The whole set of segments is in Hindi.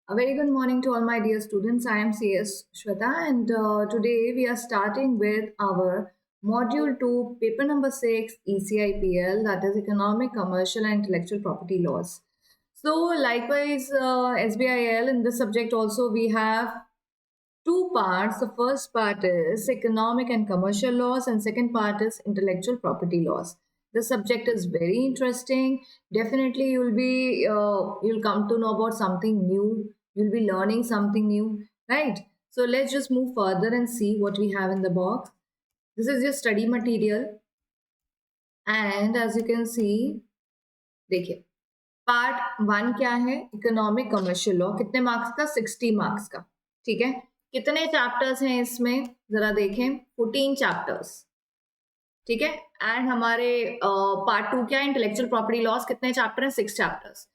A very good morning to all my dear students. I am CS Shweta, and today we are starting with our Module 2, Paper number 6, ECIPL, that is Economic, Commercial and Intellectual Property Laws. So, likewise, SBIL, in this subject also we have two parts. The first part is Economic and Commercial Laws, and second part is Intellectual Property Laws. The subject is very interesting. Definitely, you'll come to know about something new. You'll be learning something new, right? So let's just move further and see what we have in the box. This is your study material, and as you can see, देखिए पार्ट 1 क्या है, इकोनॉमिक कमर्शियल लॉ, कितने मार्क्स का, 60 मार्क्स का। ठीक है, कितने चैप्टर्स हैं इसमें, जरा देखें, 14 चैप्टर्स। ठीक है, एंड हमारे पार्ट 2 क्या है, इंटेलेक्चुअल प्रॉपर्टी लॉस, कितने चैप्टर हैं, 6 चैप्टर्स।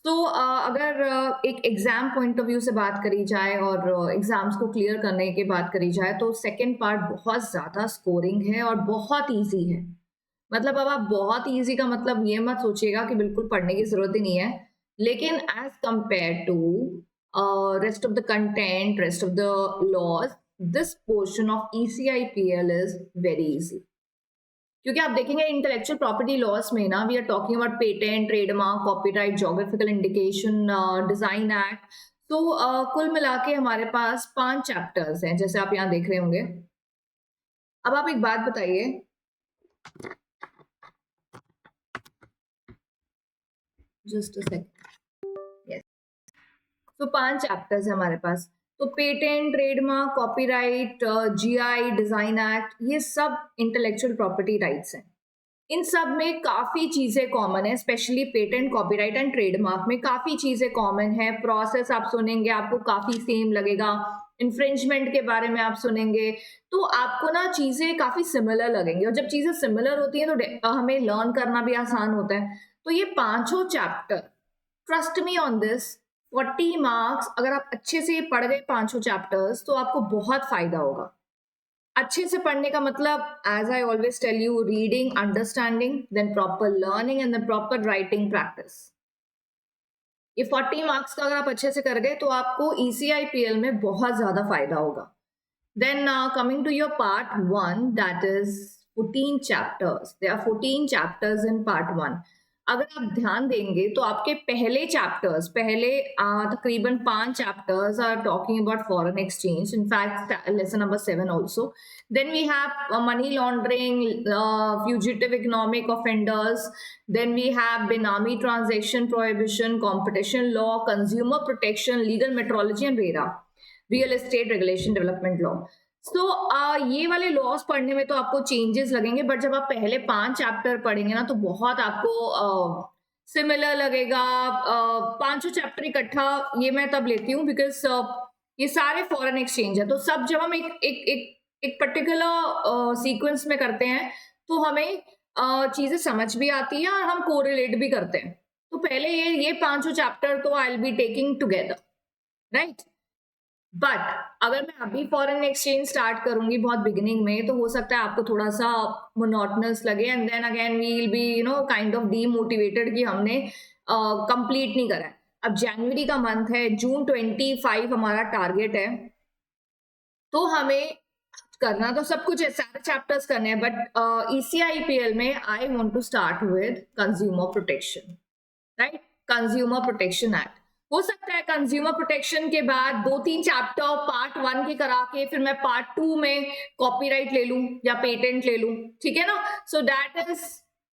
तो अगर एक एग्जाम पॉइंट ऑफ व्यू से बात करी जाए और एग्जाम्स को क्लियर करने की बात करी जाए तो सेकेंड पार्ट बहुत ज्यादा स्कोरिंग है और बहुत ईजी है। मतलब अब आप बहुत इजी का मतलब ये मत सोचिएगा कि बिल्कुल पढ़ने की जरूरत ही नहीं है, लेकिन as compare to rest of the content, rest of the laws, this portion of ECIPL is very easy. क्योंकि आप देखेंगे इंटेलेक्चुअल प्रॉपर्टी लॉस में ना, we are talking about patent, trademark, copyright, geographical indication, design act. तो कुल मिला के हमारे पास 5 चैप्टर्स हैं, जैसे आप यहाँ देख रहे होंगे। अब आप एक बात बताइए, जस्ट अ सेकंड, यस। तो 5 चैप्टर्स है हमारे पास। तो patent, trademark, copyright, GI, design act, ये सब इंटेलेक्चुअल प्रॉपर्टी राइट्स हैं। इन सब में काफी चीजें कॉमन है, specially patent, copyright and trademark में काफी चीजें कॉमन है। प्रोसेस आप सुनेंगे आपको काफी सेम लगेगा, इन्फ्रिंजमेंट के बारे में आप सुनेंगे तो आपको ना चीजें काफी सिमिलर लगेंगी, और जब चीजें सिमिलर होती हैं तो हमें लर्न करना भी आसान होता है। तो ये पांचों chapter, trust me on this, 40 marks अगर आप अच्छे से पढ़ गए पांचों चैप्टर्स तो आपको बहुत फायदा होगा। अच्छे से पढ़ने का मतलब, as I always tell you, reading, understanding, then proper learning and then proper writing practice. ये 40 मार्क्स का अगर आप अच्छे से कर गए तो आपको ECIPL में बहुत ज्यादा फायदा होगा। Then coming to your part 1, that is 14 chapters. There are 14 chapters in part 1। अगर आप ध्यान देंगे तो आपके पहले चैप्टर्स, पहले तकरीबन 5 chapters are talking about foreign exchange, in fact lesson number 7 also. Then we have money laundering, fugitive economic offenders, then we have benami transaction prohibition, competition law, consumer protection, legal metrology and RERA, real estate regulation development law. तो ये वाले लॉस पढ़ने में तो आपको चेंजेस लगेंगे, बट जब आप पहले 5 चैप्टर पढ़ेंगे ना तो बहुत आपको सिमिलर लगेगा। पांचों चैप्टर इकट्ठा ये मैं तब लेती हूँ बिकॉज ये सारे फॉरेन एक्सचेंज है, तो सब जब हम एक पर्टिकुलर सीक्वेंस में करते हैं तो हमें चीजें समझ भी आती है और हम कोरिलेट भी करते हैं। तो पहले ये पांचों चैप्टर तो I will be taking together, right. But अगर मैं अभी फॉरेन एक्सचेंज स्टार्ट करूंगी बहुत बिगिनिंग में तो हो सकता है आपको थोड़ा सा मोनोटनस लगे, and then again we will be kind of demotivated कि हमने कंप्लीट नहीं करा है। अब जनवरी का मंथ है, जून 25 हमारा टारगेट है, तो हमें करना तो सब कुछ है, सारे चैप्टर्स करने हैं, बट ECIPL में I want to start with consumer protection, right. Consumer protection act. हो सकता है कंज्यूमर प्रोटेक्शन के बाद 2-3 चैप्टर पार्ट 1 के करा के फिर मैं पार्ट 2 में कॉपीराइट ले लूं या पेटेंट ले लूं, ठीक है ना। सो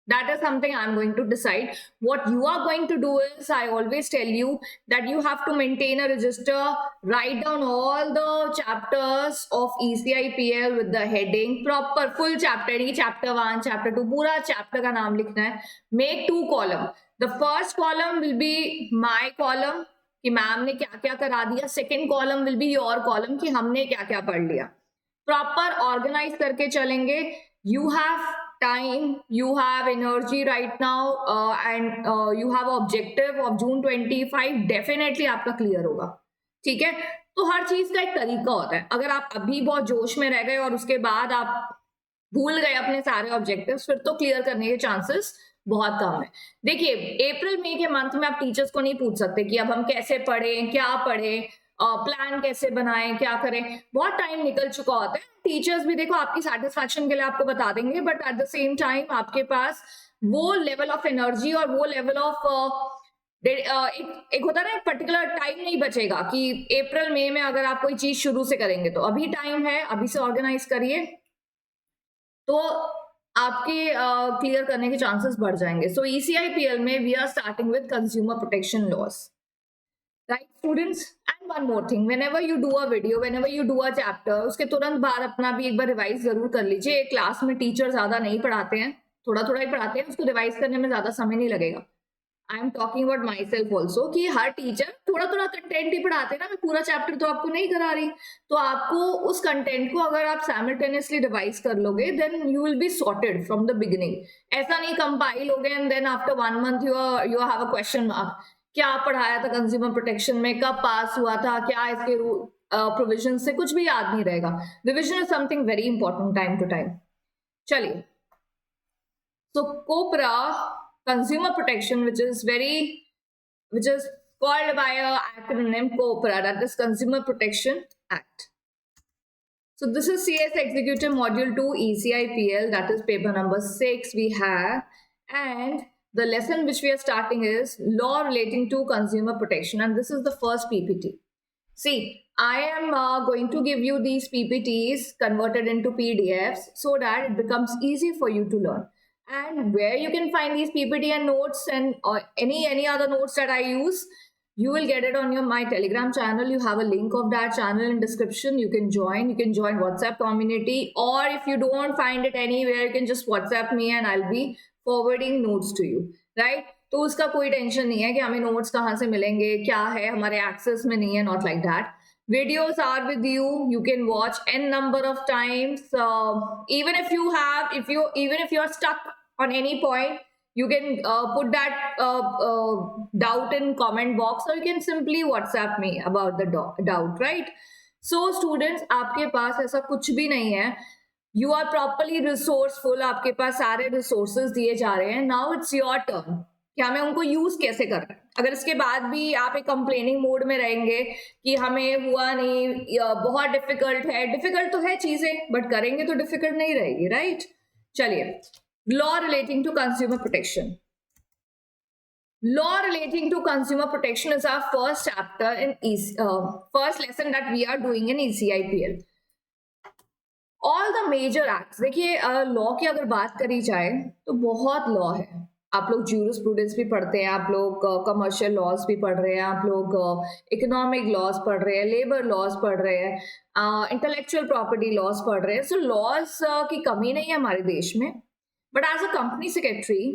that is something I'm going to decide. What you are going to do is, I always tell you that you have to maintain a register, write down all the chapters of ECIPL with the heading, proper full chapter, chapter 1, chapter 2, पूरा chapter का नाम लिखना है। Make 2 column. The first column will be my column कि मैम ने क्या क्या करा दिया, second column will be your column कि हमने क्या क्या पढ़ लिया। प्रॉपर ऑर्गेनाइज करके चलेंगे। You have time, you have energy right now, and you have objective of June 25, definitely आपका क्लियर होगा, ठीक है। तो हर चीज का एक तरीका होता है। अगर आप अभी बहुत जोश में रह गए और उसके बाद आप भूल गए अपने सारे ऑब्जेक्टिव्स, फिर तो क्लियर करने के चांसेस बहुत कम है। देखिए अप्रैल मई के मंथ में आप टीचर्स को नहीं पूछ सकते कि अब हम कैसे पढ़ें, क्या पढ़ें, प्लान कैसे बनाएं, क्या करें, बहुत टाइम निकल चुका होता है। टीचर्स भी देखो आपकी सेटिस्फैक्शन के लिए आपको बता देंगे, but at the same time आपके पास वो लेवल ऑफ एनर्जी और वो लेवल ऑफ एक होता है ना, एक पर्टिकुलर टाइम नहीं बचेगा कि अप्रैल मई में अगर आप कोई चीज शुरू से करेंगे। तो अभी टाइम है, अभी से ऑर्गेनाइज करिए तो आपके क्लियर करने के चांसेस बढ़ जाएंगे। सो ECIPL में we are starting with consumer protection laws, right students. And one more thing, whenever you do a video, whenever you do a chapter, उसके तुरंत बाद अपना भी एक बार रिवाइज जरूर कर लीजिए। क्लास में टीचर ज्यादा नहीं पढ़ाते हैं, थोड़ा थोड़ा ही पढ़ाते हैं, उसको रिवाइज करने में ज्यादा समय नहीं लगेगा। I am talking about my self also कि हर टीचर थोड़ा थोड़ा कंटेंट ही पढ़ाते हैं ना, मैं पूरा चैप्टर तो आपको नहीं करा रही। तो आपको उस कंटेंट को अगर आप साइमल्टेनियसली रिवाइज कर लोगे then you will be sorted from the beginning. ऐसा नहीं कंपाइल हो गए and then after 1 month you have a question mark, क्या पढ़ाया था कंज्यूमर प्रोटेक्शन में, कब पास हुआ था, क्या इसके प्रोविजन से कुछ भी याद नहीं रहेगा। Revision is something very important time to time. चलिए, so COPRA, consumer protection, which is called by a acronym COPRA, that is Consumer Protection Act. So this is CS Executive Module 2 ECIPL, that is paper number 6 we have, and the lesson which we are starting is law relating to consumer protection, and this is the first PPT. See, I am going to give you these PPTs converted into PDFs so that it becomes easy for you to learn. And where you can find these PPT and notes and any other notes that I use, you will get it on my Telegram channel. You have a link of that channel in description. You can join WhatsApp community, or if you don't find it anywhere, you can just WhatsApp me and I'll be forwarding notes to you, right? तो उसका कोई टेंशन नहीं है कि हमें नोट्स कहाँ से मिलेंगे, क्या है, हमारे एक्सेस में नहीं है, not like that. Videos are with you. You can watch n number of times. Even if you are stuck on any point, you can put that doubt in comment box, or you can simply WhatsApp me about the doubt, right? So students, आपके पास ऐसा कुछ भी नहीं है। You are properly resourceful. आपके पास सारे resources दिए जा रहे हैं। Now it's your turn कि हमें उनको यूज कैसे करना है। अगर इसके बाद भी आप एक कंप्लेनिंग मोड में रहेंगे कि हमें हुआ नहीं, बहुत डिफिकल्ट है, डिफिकल्ट तो है चीजें, बट करेंगे तो डिफिकल्ट नहीं रहेगी, राइट? चलिए, law relating to consumer protection. Law relating to consumer protection is our first chapter in first lesson that we are doing in ECIPL. All the major acts, देखिए लॉ की अगर बात करी जाए तो बहुत लॉ है। आप लोग ज्यूरिस्प्रूडेंस भी पढ़ते हैं, आप लोग कमर्शियल लॉज भी पढ़ रहे हैं, आप लोग इकोनॉमिक लॉज पढ़ रहे हैं, लेबर लॉज पढ़ रहे हैं, इंटेलेक्चुअल प्रॉपर्टी लॉज पढ़ रहे हैं। सो लॉज की कमी नहीं है हमारे देश में, but as a company secretary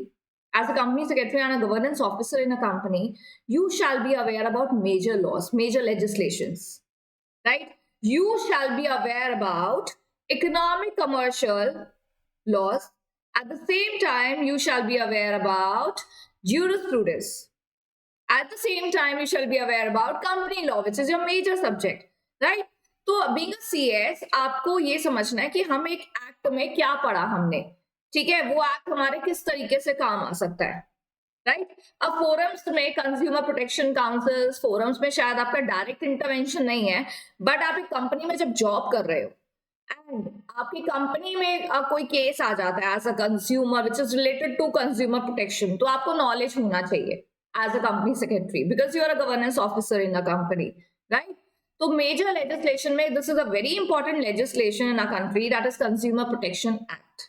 and a governance officer in a company, you shall be aware about major laws, major legislations, right? You shall be aware about economic, commercial laws. At the same time, you shall be aware about jurisprudence. At the same time, you shall be aware about company law, which is your major subject, right? तो being a CS, आपको ये समझना है कि हम एक एक्ट में क्या पढ़ा हमने, ठीक है? वो एक्ट हमारे किस तरीके से काम आ सकता है, राइट? अब फोरम्स में, कंज्यूमर प्रोटेक्शन काउंसिल्स, फोरम्स में शायद आपका डायरेक्ट इंटरवेंशन नहीं है, बट आप एक कंपनी में जब जॉब कर रहे हो एंड आपकी कंपनी में कोई केस आ जाता है as a consumer which is related to consumer protection, तो आपको नॉलेज होना चाहिए as a company secretary, because you are a governance officer in a company, right? तो मेजर लेजिस्लेशन में this is a very important legislation in a country, that is consumer protection act.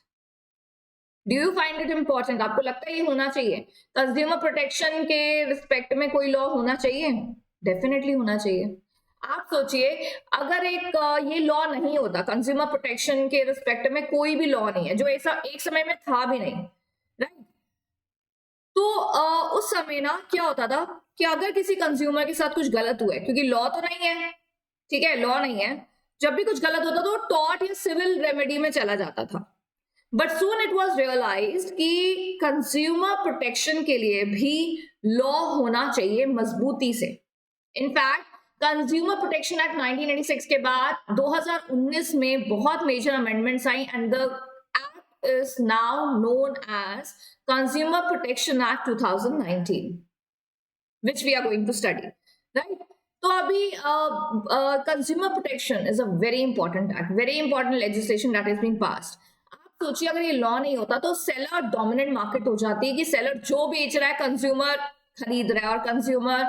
Do you find it important? आपको लगता है ये होना चाहिए? कंज्यूमर प्रोटेक्शन के रिस्पेक्ट में कोई लॉ होना चाहिए? डेफिनेटली होना चाहिए। आप सोचिए, अगर एक ये लॉ नहीं होता, कंज्यूमर प्रोटेक्शन के रिस्पेक्ट में कोई भी लॉ नहीं है, जो ऐसा एक समय में था भी नहीं, राइट? तो उस समय ना क्या होता था कि अगर किसी कंज्यूमर के साथ कुछ गलत हुआ है, क्योंकि लॉ तो नहीं है, ठीक है, लॉ नहीं है, जब भी कुछ गलत होता तो टॉर्ट या सिविल रेमेडी में चला जाता था। But soon it was realised कि कंज्यूमर प्रोटेक्शन के लिए भी लॉ होना चाहिए मजबूती से। इनफैक्ट कंज्यूमर प्रोटेक्शन एक्ट 1986 के बाद 2019 में बहुत मेजर अमेंडमेंट्स आई and the act is now known as Consumer Protection Act 2019, which we are going to study, right? तो अभी consumer protection is a very important act, very important legislation that is being passed. आप सोचिए अगर ये लॉ नहीं होता तो सेलर डोमिनेंट मार्केट हो जाती है कि सेलर जो बेच रहा है कंज्यूमर खरीद रहा है और कंज्यूमर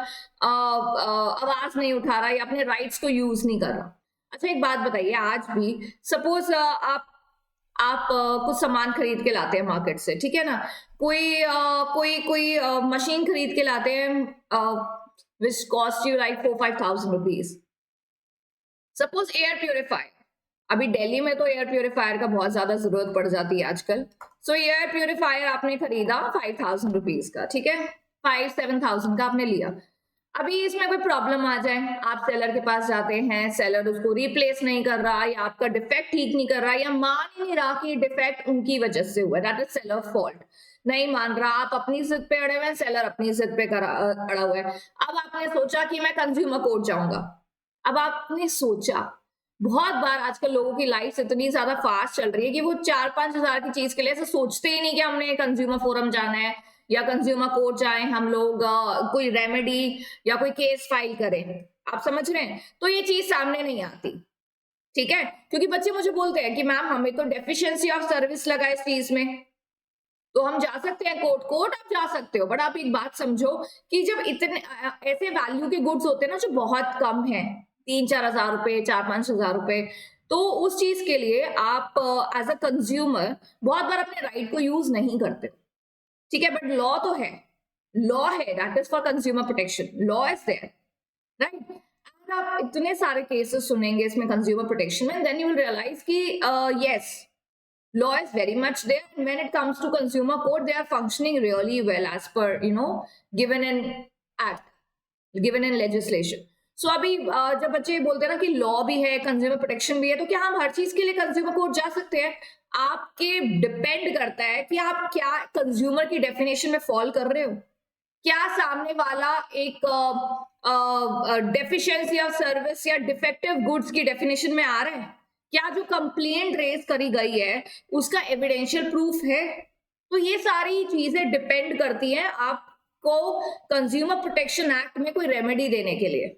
आवाज नहीं उठा रहा या अपने राइट्स को यूज नहीं कर रहा. अच्छा एक बात बताइए, आज भी सपोज आप कुछ सामान खरीद के लाते हैं मार्केट से, ठीक है ना, कोई मशीन खरीद के लाते हैं which cost you like 4-5,000 rupees. Suppose air purifier, अभी दिल्ली में तो एयर प्योरीफायर का बहुत ज्यादा जरूरत पड़ जाती है आजकल. सो एयर प्योरीफायर आपने खरीदा 5,000 रुपीज का, ठीक है, 5-7,000 का आपने लिया. अभी इसमें कोई प्रॉब्लम आ जाए, आप सेलर के पास जाते हैं, सेलर उसको रिप्लेस नहीं कर रहा या आपका डिफेक्ट ठीक नहीं कर रहा या मान ही नहीं रहा कि डिफेक्ट उनकी वजह से हुआ, दैट इज सेलर फॉल्ट, नहीं मान रहा, आप अपनी जिद पे अड़े हुए हैं, सेलर अपनी जिद पे अड़ा हुआ है. अब आपने सोचा कि मैं कंज्यूमर कोर्ट जाऊंगा. अब आपने सोचा, बहुत बार आजकल लोगों की लाइफ इतनी ज्यादा फास्ट चल रही है कि वो 4-5 हजार की चीज के लिए ऐसे सोचते ही नहीं कि हमने कंज्यूमर फोरम जाना है या कंज्यूमर कोर्ट जाए हम लोग, कोई रेमेडी या कोई केस फाइल करें. आप समझ रहे हैं? तो ये चीज सामने नहीं आती, ठीक है, क्योंकि बच्चे मुझे बोलते हैं कि मैम हमें तो डेफिशिएंसी ऑफ सर्विस लगा इस चीज में, तो हम जा सकते हैं कोर्ट आप जा सकते हो, बट आप एक बात समझो कि जब इतने ऐसे वैल्यू के गुड्स होते हैं ना जो बहुत कम है, 3-4 हजार रुपए, 4-5 हजार रुपए, तो उस चीज के लिए आप एज अ कंज्यूमर बहुत बार अपने राइट को यूज नहीं करते, ठीक है, बट लॉ तो है, लॉ है, that is for consumer protection, law is there, right. आप इतने सारे केसेस सुनेंगे इसमें कंज्यूमर प्रोटेक्शन में, देन यू विल रियलाइज कि yes, law is very much there, and when it comes to consumer court they are functioning really well as per given in act, given in legislation. So अभी जब बच्चे बोलते हैं ना कि लॉ भी है, कंज्यूमर प्रोटेक्शन भी है, तो क्या हम हर चीज के लिए कंज्यूमर कोर्ट जा सकते हैं? आपके डिपेंड करता है कि आप क्या कंज्यूमर की डेफिनेशन में फॉल कर रहे हो, क्या सामने वाला एक डेफिशिएंसी ऑफ सर्विस या डिफेक्टिव गुड्स की डेफिनेशन में आ रहा है, क्या जो कंप्लेंट रेज करी गई है उसका एविडेंशियल प्रूफ है. तो ये सारी चीजें डिपेंड करती हैं आपको कंज्यूमर प्रोटेक्शन एक्ट में कोई रेमेडी देने के लिए,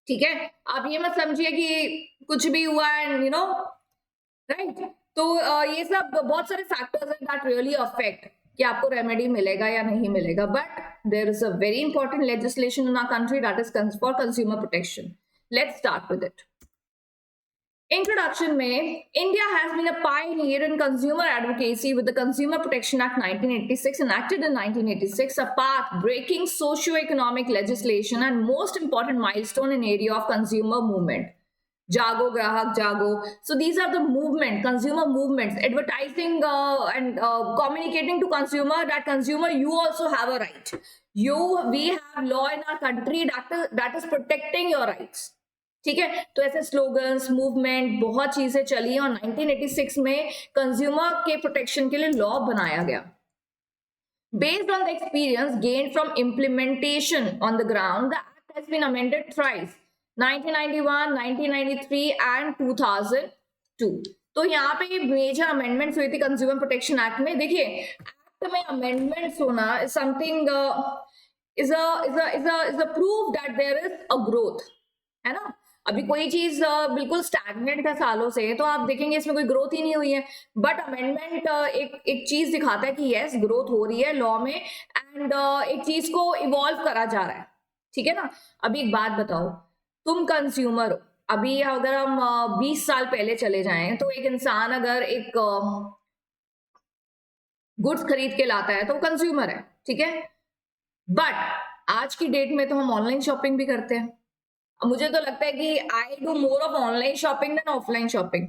ठीक है. आप ये मत समझिए कि कुछ भी हुआ एंड राइट. तो ये सब बहुत सारे फैक्टर्स हैं दैट रियली अफेक्ट कि आपको रेमेडी मिलेगा या नहीं मिलेगा, but there is a very important legislation in our country that is for consumer protection. Let's start with it. Introduction में, India has been a pioneer in consumer advocacy with the Consumer Protection Act 1986 enacted in 1986, a path-breaking socio-economic legislation and most important milestone in area of consumer movement. Jago, Grahak, Jago. So these are the movement, consumer movements, advertising and communicating to consumer that consumer you also have a right. We have law in our country that is protecting your rights. ठीक है, तो ऐसे स्लोगन्स, मूवमेंट, बहुत चीजें चली और 1986 में कंज्यूमर के प्रोटेक्शन के लिए लॉ बनाया गया. Based on the experience gained from implementation on the ground, the act has been amended thrice, 1991, 1993 and 2002. तो यहाँ पे मेजर अमेंडमेंट्स हुई थी कंज्यूमर प्रोटेक्शन एक्ट में. देखिए, एक्ट में अमेंडमेंट्स होना something is a proof that there is a growth, है ना. अभी कोई चीज बिल्कुल स्टैग्नेंट है सालों से, तो आप देखेंगे इसमें कोई ग्रोथ ही नहीं हुई है, बट अमेंडमेंट एक चीज दिखाता है कि यस ग्रोथ हो रही है लॉ में एंड एक चीज को इवॉल्व करा जा रहा है, ठीक है ना. अभी एक बात बताओ, तुम कंज्यूमर हो, अभी अगर हम 20 साल पहले चले जाएं तो एक इंसान अगर एक गुड्स खरीद के लाता है तो वो कंज्यूमर है, ठीक है, बट आज की डेट में तो हम ऑनलाइन शॉपिंग भी करते हैं. मुझे तो लगता है कि I do more of online shopping then offline shopping,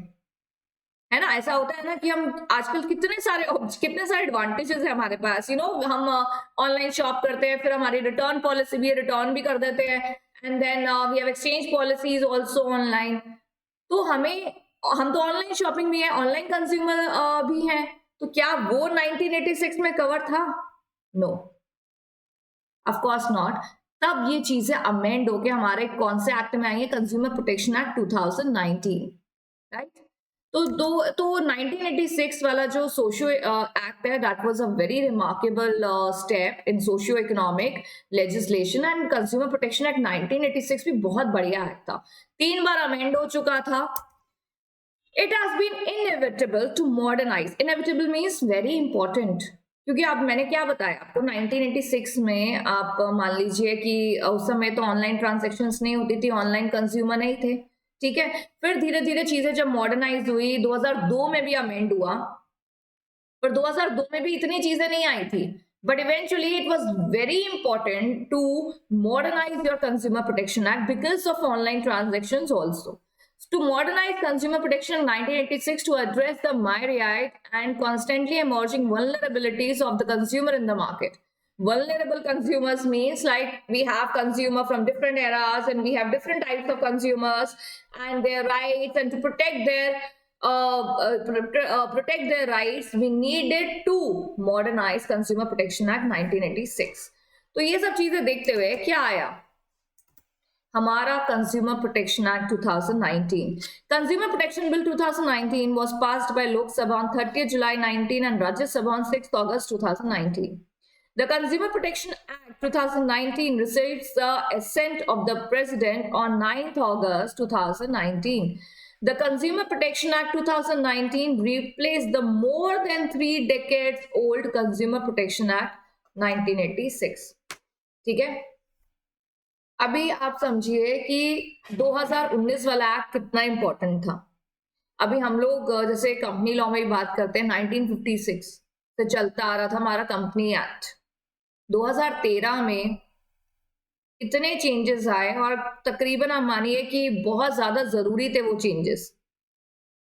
है ना. ऐसा होता है ना कि हम आजकल कितने सारे एडवांटेजेस है हमारे पास, हम ऑनलाइन शॉप करते हैं, फिर हमारी रिटर्न पॉलिसी भी है, रिटर्न भी कर देते हैं, and then we have exchange policies also online. तो हम तो ऑनलाइन शॉपिंग भी है, ऑनलाइन कंज्यूमर भी है, तो क्या वो 1986 में कवर था? No, of course not. तब ये चीजें अमेंड होके हमारे कौन से एक्ट में आई है? Consumer protection act 2019, right. तो 1986 वाला जो सोशियो एक्ट है, that was a very remarkable step in socio economic legislation, and consumer protection act 1986 भी बहुत बढ़िया एक्ट था, 3 बार अमेंड हो चुका था. It has been inevitable to modernize. Inevitable means very important. क्योंकि अब मैंने क्या बताया आपको, 1986 में आप मान लीजिए कि उस समय तो ऑनलाइन ट्रांजैक्शंस नहीं होती थी, ऑनलाइन कंज्यूमर नहीं थे, ठीक है. फिर धीरे धीरे चीजें जब मॉडर्नाइज हुई, 2002 में भी अमेंड हुआ, पर 2002 में भी इतनी चीजें नहीं आई थी. But eventually it was very important to modernize your Consumer Protection Act because of online transactions also. To modernize consumer protection in 1986 to address the myriad and constantly emerging vulnerabilities of the consumer in the market. Vulnerable consumers means like we have consumer from different eras and we have different types of consumers and their rights, and to protect their rights, we needed to modernize Consumer Protection Act 1986. तो ये सब चीजें देखते हुए क्या आया हमारा consumer protection act 2019. Consumer protection bill 2019 was passed by Lok Sabha on 30th July 19 and Rajya Sabha on 6th August 2019. The Consumer Protection Act 2019 received the assent of the President on 9th August 2019. The Consumer Protection Act 2019 replaced the more than 3 decades old Consumer Protection Act 1986. ठीक है. अभी आप समझिए कि 2019 वाला एक्ट कितना इंपॉर्टेंट था. अभी हम लोग जैसे कंपनी लॉ में बात करते हैं, 1956 से चलता आ रहा था हमारा कंपनी एक्ट. 2013 में इतने चेंजेस आए और तकरीबन आप मानिए कि बहुत ज्यादा जरूरी थे वो चेंजेस.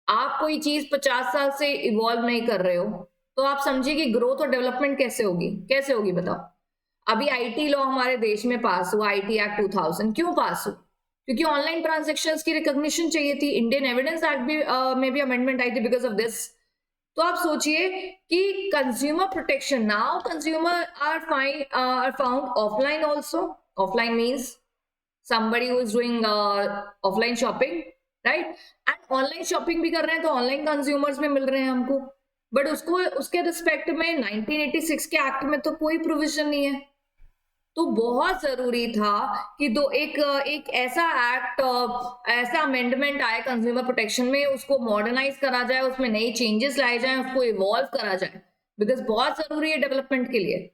आप कोई चीज 50 साल से इवॉल्व नहीं कर रहे हो तो आप समझिए कि ग्रोथ और डेवलपमेंट कैसे होगी बताओ. अभी आईटी लॉ हमारे देश में पास हुआ, आईटी एक्ट 2000. क्यों पास हुआ? क्योंकि ऑनलाइन ट्रांजैक्शंस की रिकॉग्निशन चाहिए थी. इंडियन एविडेंस एक्ट भी में भी अमेंडमेंट आई थी बिकॉज ऑफ दिस. तो आप सोचिए कि consumer protection, now consumer are found offline also. Offline means somebody who is doing offline shopping, right, and online shopping भी कर रहे हैं तो ऑनलाइन कंज्यूमर्स भी मिल रहे हैं हमको. बट उसके रिस्पेक्ट में 1986 के एक्ट में तो कोई प्रोविजन नहीं है. तो बहुत जरूरी था कि एक ऐसा एक्ट, ऐसा अमेंडमेंट आए कंज्यूमर प्रोटेक्शन में, उसको मॉडर्नाइज करा जाए, उसमें नई चेंजेस लाए जाए, उसको इवॉल्व करा जाए, बिकॉज बहुत जरूरी है डेवलपमेंट के लिए.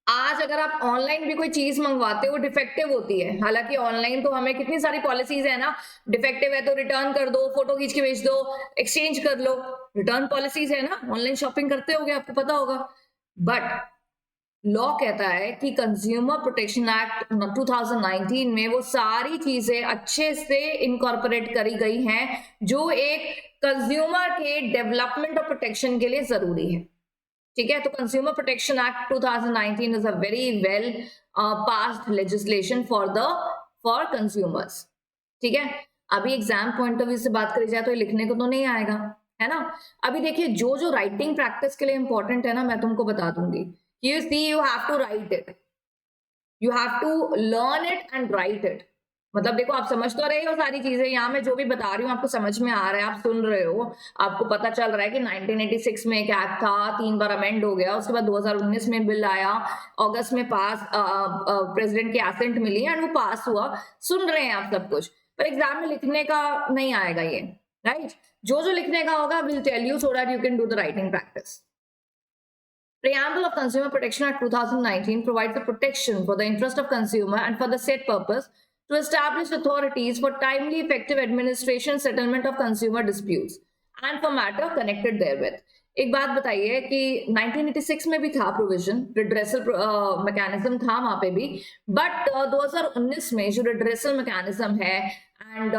आज अगर आप ऑनलाइन भी कोई चीज मंगवाते हो डिफेक्टिव होती है, हालांकि ऑनलाइन तो हमें कितनी सारी पॉलिसीज है ना, डिफेक्टिव है तो रिटर्न कर दो, फोटो खींच के भेज दो, एक्सचेंज कर लो, रिटर्न पॉलिसीज है ना, ऑनलाइन शॉपिंग करते होगे आपको पता होगा. बट लॉ कहता है कि कंज्यूमर प्रोटेक्शन एक्ट 2019 में वो सारी चीजें अच्छे से इनकॉर्पोरेट करी गई हैं जो एक कंज्यूमर के डेवलपमेंट और प्रोटेक्शन के लिए जरूरी है. ठीक है. तो consumer protection act 2019 is a very well passed legislation for consumers. ठीक है. अभी एग्जाम पॉइंट ऑफ व्यू से बात करी जाए तो लिखने को तो नहीं आएगा, है ना. अभी देखिए जो राइटिंग प्रैक्टिस के लिए इंपॉर्टेंट है ना, मैं तुमको बता दूंगी. You see, you have to write it. You have to learn it and write it. मतलब देखो, आप समझ तो रहे हो सारी चीजें, यहाँ मैं जो भी बता रही हूँ आपको समझ में आ रहा है, आप सुन रहे हो, आपको पता चल रहा है कि 1986 में एक एक्ट था, 3 बार अमेंड हो गया, उसके बाद 2019 में बिल आया, अगस्त में पास प्रेसिडेंट की एसेंट मिली एंड वो पास हुआ. सुन रहे हैं आप सब कुछ, पर एग्जाम में लिखने का नहीं आएगा ये, राइट. जो लिखने का होगा will tell you so that you can do the writing practice. Preamble of Consumer Protection Act 2019 provides the protection for the interest of consumer and for the said purpose to establish authorities for timely, effective administration, settlement of consumer disputes and for matter connected therewith. एक बात बताइए कि 1986 में भी था प्रोविजन, रिड्रेसल मैकेनिज्म था वहां पे भी, बट 2019 में जो रिड्रेसल मैकेनिज्म है एंड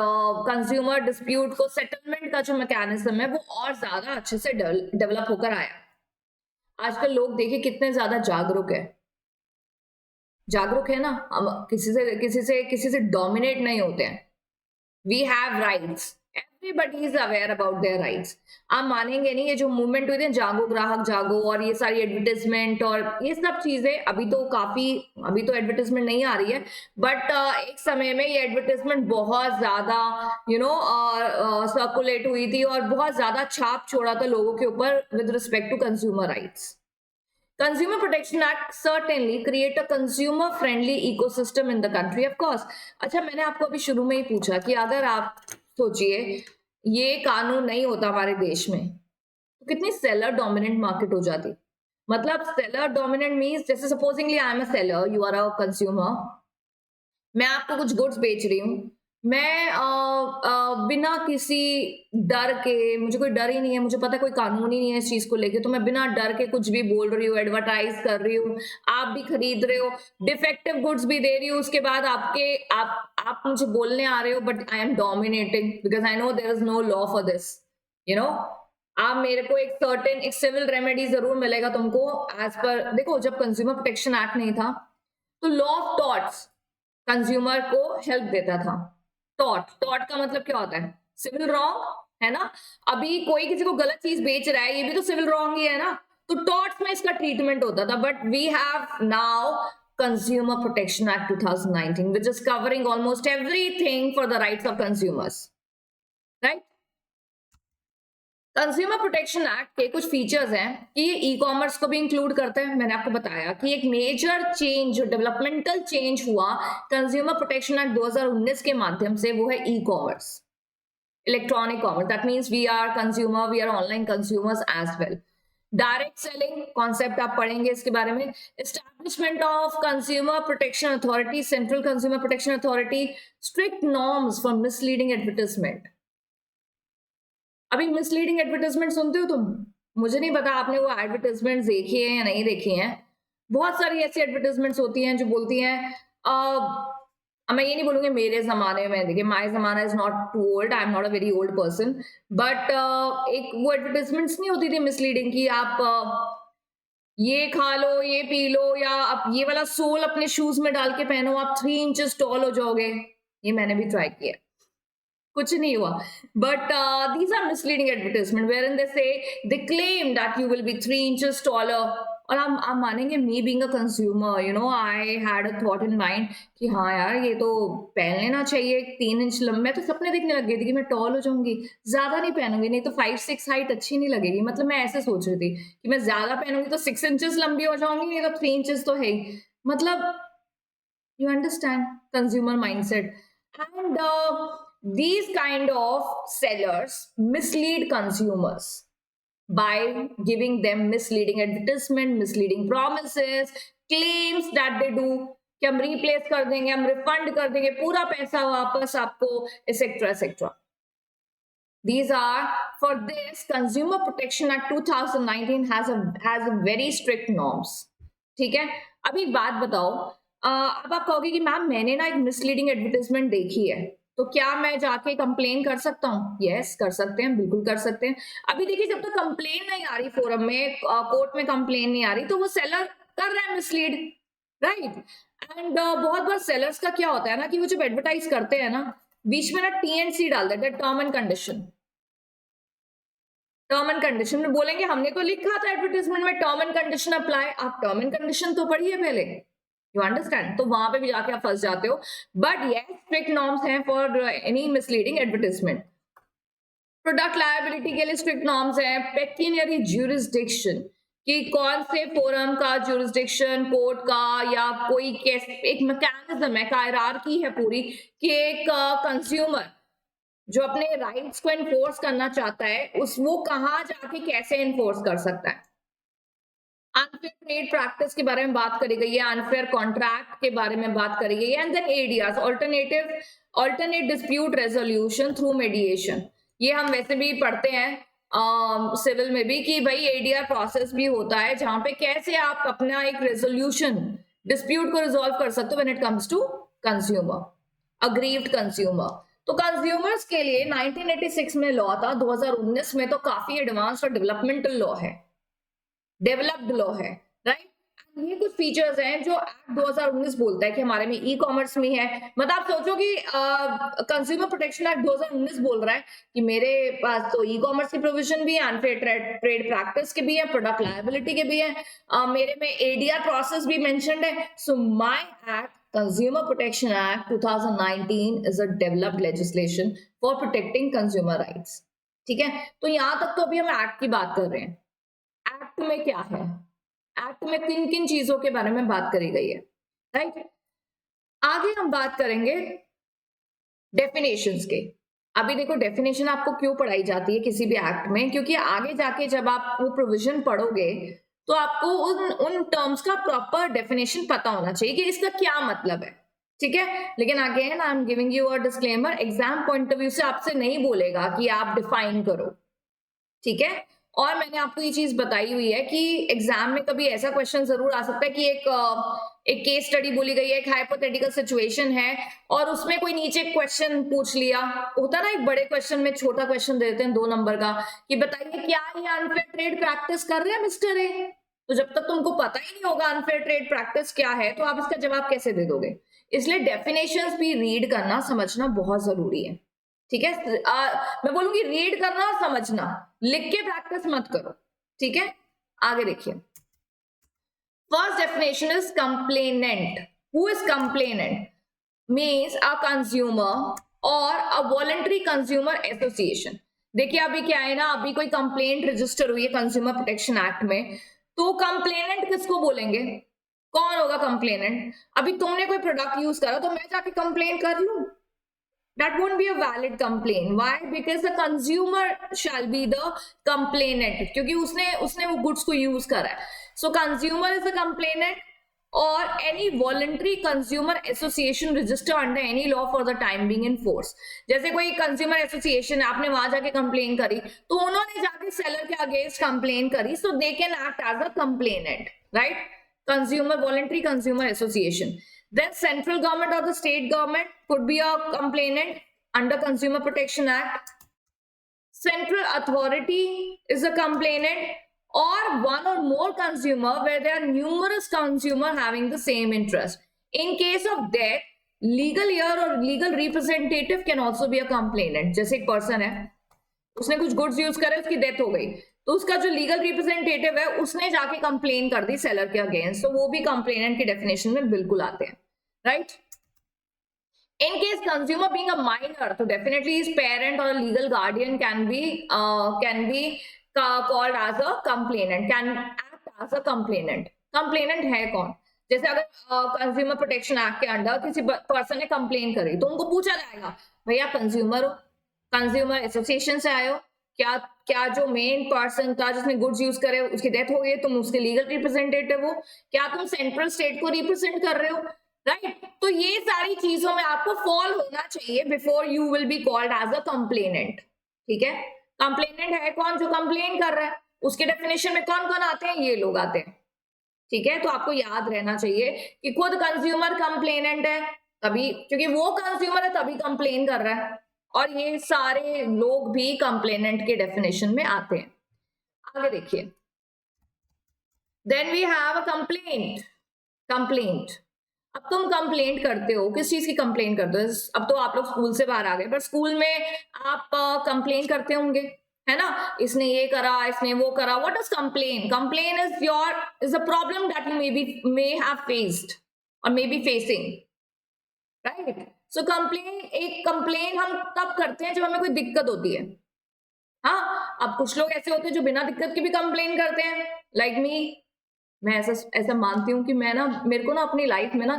कंज्यूमर डिस्प्यूट को सेटलमेंट का जो मैकेनिज्म है वो और ज्यादा अच्छे से डेवलप होकर आया. आजकल लोग देखिए कितने ज्यादा जागरूक है ना. हम किसी से डोमिनेट नहीं होते हैं. We have rights, everybody is aware about their rights. आप मानेंगे नहीं, ये जो मूवमेंट हुई थी जागो ग्राहक जागो और ये सारी एडवर्टाइजमेंट और ये सब चीजें, अभी तो एडवर्टाइजमेंट नहीं आ रही है, बट एक समय में ये एडवर्टाइजमेंट बहुत ज्यादा सर्कुलेट हुई थी और बहुत ज्यादा छाप छोड़ा था लोगों के ऊपर with respect to consumer rights. Consumer Protection Act certainly create a consumer friendly ecosystem in the country, of course। अच्छा, मैंने आपको अभी शुरू में ही पूछा कि अगर आप सोचिए ये कानून नहीं होता हमारे देश में तो कितनी सेलर डोमिनेंट मार्केट हो जाती। मतलब सेलर डोमिनेंट मीन्स जैसे supposingly I am a seller, you are a consumer, मैं आपको कुछ गुड्स बेच रही हूँ, मैं बिना किसी डर के, मुझे कोई डर ही नहीं है, मुझे पता है कोई कानून ही नहीं है इस चीज को लेके, तो मैं बिना डर के कुछ भी बोल रही हूँ, एडवर्टाइज कर रही हूँ, आप भी खरीद रहे हो, डिफेक्टिव गुड्स भी दे रही हूँ, उसके बाद आप मुझे बोलने आ रहे हो, but I am dominating because I know there is no law for this, you know. आप मेरे को एक सिविल रेमेडी जरूर मिलेगा तुमको एज पर, देखो जब कंज्यूमर प्रोटेक्शन एक्ट नहीं था तो लॉ ऑफ टॉर्ट्स कंज्यूमर को हेल्प देता था। टॉर्ट का मतलब क्या होता है? सिविल रॉन्ग, है ना। अभी कोई किसी को गलत चीज बेच रहा है, ये भी तो सिविल रॉन्ग ही है ना, तो टॉर्ट्स में इसका ट्रीटमेंट होता था। But we have now consumer protection act 2019 which is covering almost everything for the rights of consumers, right? Consumer protection act के कुछ फीचर्स हैं कि ये ई कॉमर्स को भी इंक्लूड करते हैं। मैंने आपको बताया कि एक मेजर चेंज, जो डेवलपमेंटल चेंज हुआ कंज्यूमर प्रोटेक्शन एक्ट 2019 के माध्यम से, वो है e commerce, electronic commerce. That means we are consumer, we are online consumers as well. Direct selling concept आप पढ़ेंगे इसके बारे में। Establishment of consumer protection authority, central consumer protection authority, strict norms for misleading advertisement. अभी मिसलीडिंग एडवर्टाइजमेंट सुनते हो तुम? मुझे नहीं पता आपने वो एडवर्टाइजमेंट देखी है या नहीं देखी हैं। बहुत सारी ऐसी एडवर्टाइजमेंट्स होती हैं जो बोलती हैं, मैं ये नहीं बोलूंगी मेरे जमाने में, देखिए माय जमाना is not too old, I am not a very old person, but एक वो एडवर्टाइजमेंट्स नहीं होती थी मिसलीडिंग की, आप ये खा लो, ये पी लो, या आप ये वाला सोल अपने शूज में डाल के पहनो, आप 3 इंचेस टॉल हो जाओगे। ये मैंने भी ट्राई किया, कुछ नहीं हुआ। But these are misleading advertisement wherein they say, they claim that you will be 3 inches taller। और आप मानेंगे, me being a consumer, you know, I had a thought in mind कि हाँ यार ये तो पहन लेना चाहिए 3 इंच लंबा। मैं तो सपने देखने लग गई थी कि मैं टॉल हो जाऊंगी, ज्यादा नहीं पहनूंगी, नहीं तो 5-6 हाइट अच्छी नहीं लगेगी। मतलब मैं ऐसे सोच रही थी कि मैं ज्यादा पहनूंगी तो 6 इंचेस लंबी हो जाऊंगी, नहीं तो 3 इंचेस तो है ही। मतलब you understand consumer mindset। And these kind of sellers mislead consumers by giving them misleading advertisement, misleading promises, claims that they do कि हम replace कर देंगे, हम refund कर देंगे पूरा पैसा वापस आपको, etc etc। These are, for this Consumer Protection Act 2019 has a very strict norms। ठीक है, अभी एक बात बताओ, अब आप कहोगे कि मैम मैंने ना एक मिसलीडिंग एडवर्टाइजमेंट देखी है, तो क्या मैं जाके कंप्लेन कर सकता हूँ? यस, कर सकते हैं, बिल्कुल कर सकते हैं। अभी देखिए, जब तक कंप्लेन नहीं आ रही फोरम में, कोर्ट में कंप्लेन नहीं आ रही, तो वो सेलर कर रहा है मिसलीड, राइट। एंड बहुत बार सेलर्स का क्या होता है ना कि वो जब एडवर्टाइज करते हैं ना, बीच में ना TNC डाल देते हैं, term and condition. Term and condition में बोलेंगे हमने तो लिखा था एडवर्टाइजमेंट में टर्म एंड कंडीशन अप्लाई, आप टर्म एंड कंडीशन तो पढ़िए पहले, यू अंडरस्टैंड। तो वहां पे भी जाके आप फंस जाते हो। बट यस, स्ट्रिक्ट नॉर्म्स हैं for any misleading advertisement. Product liability के लिए स्ट्रिक्ट नॉर्म्स हैं। पेक्यूनियरी ज्यूरिसडिक्शन, कि कौन से फोरम का ज्यूरिसडिक्शन, कोर्ट का, या कोई कैसे, एक मैकेनिज्म है, हायरार्की है पूरी, कि एक कंज्यूमर जो अपने राइट्स को एनफोर्स करना चाहता है, वो कहाँ जाके कैसे एनफोर्स कर सकता है। अनफेयर ट्रेड प्रैक्टिस के बारे में बात करी गई है, अनफेयर कॉन्ट्रैक्ट के बारे में बात करी गई है, and then ADRs, alternate dispute resolution through mediation. ये हम वैसे भी पढ़ते हैं सिविल में भी कि भाई ADR प्रोसेस भी होता है, जहां पे कैसे आप अपना एक रेजोल्यूशन, डिस्प्यूट को रिजोल्व कर सकते हो when it comes to consumer, aggrieved consumer. तो कंज्यूमर्स के लिए 1986 में लॉ था, 2019 में तो काफी एडवांस और डेवलपमेंटल लॉ है, डेवलप्ड लॉ है, राइट। ये कुछ फीचर्स हैं जो एक्ट 2019 बोलता है कि हमारे में ई कॉमर्स में है। मतलब आप सोचो कि कंज्यूमर प्रोटेक्शन एक्ट 2019 बोल रहा है कि मेरे पास तो ई कॉमर्स की प्रोविजन भी है, अनफेयर ट्रेड प्रैक्टिस के भी है, प्रोडक्ट लायबिलिटी के भी है, मेरे में एडीआर प्रोसेस भी मेंशन्ड है। So my act Consumer Protection Act 2019 is a developed legislation for protecting consumer rights. ठीक है, तो यहां तक तो अभी हम एक्ट की बात कर रहे हैं। एक्ट में क्या है, एक्ट में किन किन चीजों के बारे में बात करी गई है, राइट। आगे हम बात करेंगे डेफिनेशंस के। अभी देखो डेफिनेशन आपको क्यों पढ़ाई जाती है किसी भी एक्ट में, क्योंकि आगे जाके जब आप वो प्रोविजन पढ़ोगे तो आपको उन टर्म्स का प्रॉपर डेफिनेशन पता होना चाहिए कि इसका क्या मतलब है, ठीक है। लेकिन again I am giving you a disclaimer, exam point of view से आपसे नहीं बोलेगा कि आप डिफाइन करो, ठीक है। और मैंने आपको ये चीज बताई हुई है कि एग्जाम में कभी ऐसा क्वेश्चन जरूर आ सकता है कि एक केस स्टडी बोली गई है, एक हाइपोथेटिकल सिचुएशन है और उसमें कोई नीचे क्वेश्चन पूछ लिया, होता ना एक बड़े क्वेश्चन में छोटा क्वेश्चन देते हैं 2 नंबर का कि बताइए क्या ये अनफेयर ट्रेड प्रैक्टिस कर रहे हैं मिस्टर ए। तो जब तक तुमको पता ही नहीं होगा अनफेयर ट्रेड प्रैक्टिस क्या है तो आप इसका जवाब कैसे दे दोगे। इसलिए डेफिनेशंस भी रीड करना समझना बहुत जरूरी है, ठीक है। मैं बोलूंगी रीड करना और समझना, लिख के प्रैक्टिस मत करो, ठीक है। आगे देखिए, first definition is complainant. Who is complainant? Means a consumer और अ वॉलंटरी कंज्यूमर एसोसिएशन। देखिए अभी क्या है ना, अभी कोई कंप्लेंट रजिस्टर हुई है कंज्यूमर प्रोटेक्शन एक्ट में, तो कंप्लेनेंट किसको बोलेंगे, कौन होगा कंप्लेनेंट? अभी तुमने कोई प्रोडक्ट यूज करा तो मैं जाके कंप्लेन कर लूं, that won't be a valid complaint. Why? Because the consumer shall be the complainant, क्योंकि उसने वो गुड्स को यूज करा है। So consumer is the complainant or any voluntary consumer association registered under any law for the time being in force। जैसे कोई कंज्यूमर एसोसिएशन है, आपने वहां जाके कंप्लेन करी तो उन्होंने जाके सेलर के अगेंस्ट कंप्लेन करी, so they can act as a complainant, right? Consumer voluntary consumer association। Then central government or the state government could be a complainant under Consumer Protection Act. Central authority is a complainant, or one or more consumer where there are numerous consumer having the same interest. In case of death, legal heir or legal representative can also be a complainant। जैसे एक पर्सन है, उसने कुछ गुड्स यूज करे, उसकी डेथ हो गई, तो उसका जो लीगल रिप्रेजेंटेटिव है उसने जाके कंप्लेन कर दी सेलर के अगेंस्ट, तो वो भी कंप्लेनेंट की डेफिनेशन में बिल्कुल आते हैं, right. In case consumer being a minor, तो definitely his parent or a legal guardian can be called as a complainant, can act as a complainant। complainant है कौन? जैसे अगर कंज्यूमर प्रोटेक्शन एक्ट के अंडर किसी पर्सन ने कंप्लेन करी तो उनको पूछा जाएगा, भैया कंज्यूमर हो, कंज्यूमर एसोसिएशन से आए हो, क्या जो मेन पर्सन था जिसने गुड्स यूज करे उसकी डेथ हो गई, तुम उसके लीगल रिप्रेजेंटेटिव हो, क्या तुम सेंट्रल स्टेट को रिप्रेजेंट कर रहे हो, राइट। तो ये सारी चीजों में आपको फॉल होना चाहिए before you will be called as a complainant, ठीक है। कंप्लेनेंट है कौन? जो कंप्लेन कर रहा है। उसके डेफिनेशन में कौन कौन आते हैं? ये लोग आते हैं, ठीक है। तो आपको याद रहना चाहिए कि खुद कंज्यूमर कंप्लेनेंट है तभी, क्योंकि वो कंज्यूमर है तभी कंप्लेन कर रहा है, और ये सारे लोग भी कंप्लेनेंट के डेफिनेशन में आते हैं। आगे देखिए, then we have a complaint. Complaint, अब तुम कंप्लेंट करते हो, किस चीज की कंप्लेंट करते हो? अब तो आप लोग स्कूल से बाहर आ गए, पर स्कूल में आप कंप्लेन करते होंगे, है ना, इसने ये करा, इसने वो करा। What is complain? Complain is a problem that you may have faced or may be facing, right. So complain हम तब करते हैं जब हमें कोई दिक्कत होती है। हाँ, अब कुछ लोग ऐसे होते हैं जो बिना दिक्कत के भी कंप्लेन करते हैं, लाइक मी। मैं ऐसा मानती हूँ कि मैं ना, मेरे को ना अपनी लाइफ में ना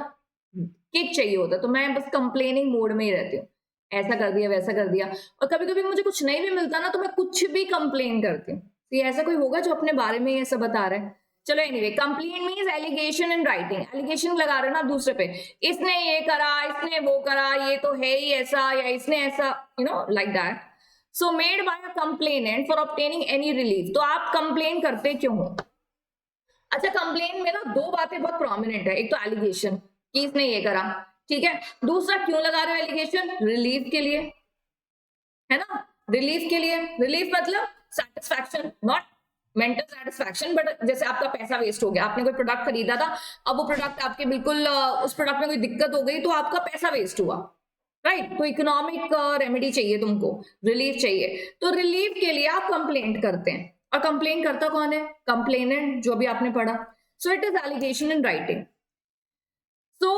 किक चाहिए होता है, तो मैं बस कंप्लेनिंग मोड में ही रहती हूँ, ऐसा कर दिया वैसा कर दिया। और कभी कभी मुझे कुछ नहीं भी मिलता ना तो मैं कुछ भी कंप्लेन करती हूँ। तो ये ऐसा कोई होगा जो अपने बारे में ये सब बता रहा है? चलो anyway, complain means allegation in writing. Allegation लगा रहे हो ना दूसरे पे, इसने ये करा, इसने वो करा, ये तो है ही ऐसा, या इसने ऐसा, like that. So made by a complainant for obtaining any relief. तो आप कंप्लेन करते क्यों हो? अच्छा, कंप्लेन में ना 2 बातें बहुत प्रोमिनेंट है। एक तो एलिगेशन कि इसने ये करा, ठीक है। दूसरा, क्यों लगा रहे हो एलिगेशन? रिलीफ के लिए, है ना, रिलीफ के लिए। रिलीफ मतलब satisfaction, not mental satisfaction, but जैसे आपका पैसा वेस्ट हो गया, आपने कोई प्रोडक्ट खरीदा था, अब वो प्रोडक्ट आपके बिल्कुल उस प्रोडक्ट में कोई दिक्कत हो गई तो आपका पैसा वेस्ट हुआ, राइट? तो इकोनॉमिक रेमेडी चाहिए तुमको, रिलीफ चाहिए, तो रिलीफ के लिए आप कंप्लेंट करते हैं, और कंप्लेन करता कौन है? कंप्लेनेंट, जो भी आपने पढ़ा। So it is allegation in writing. So,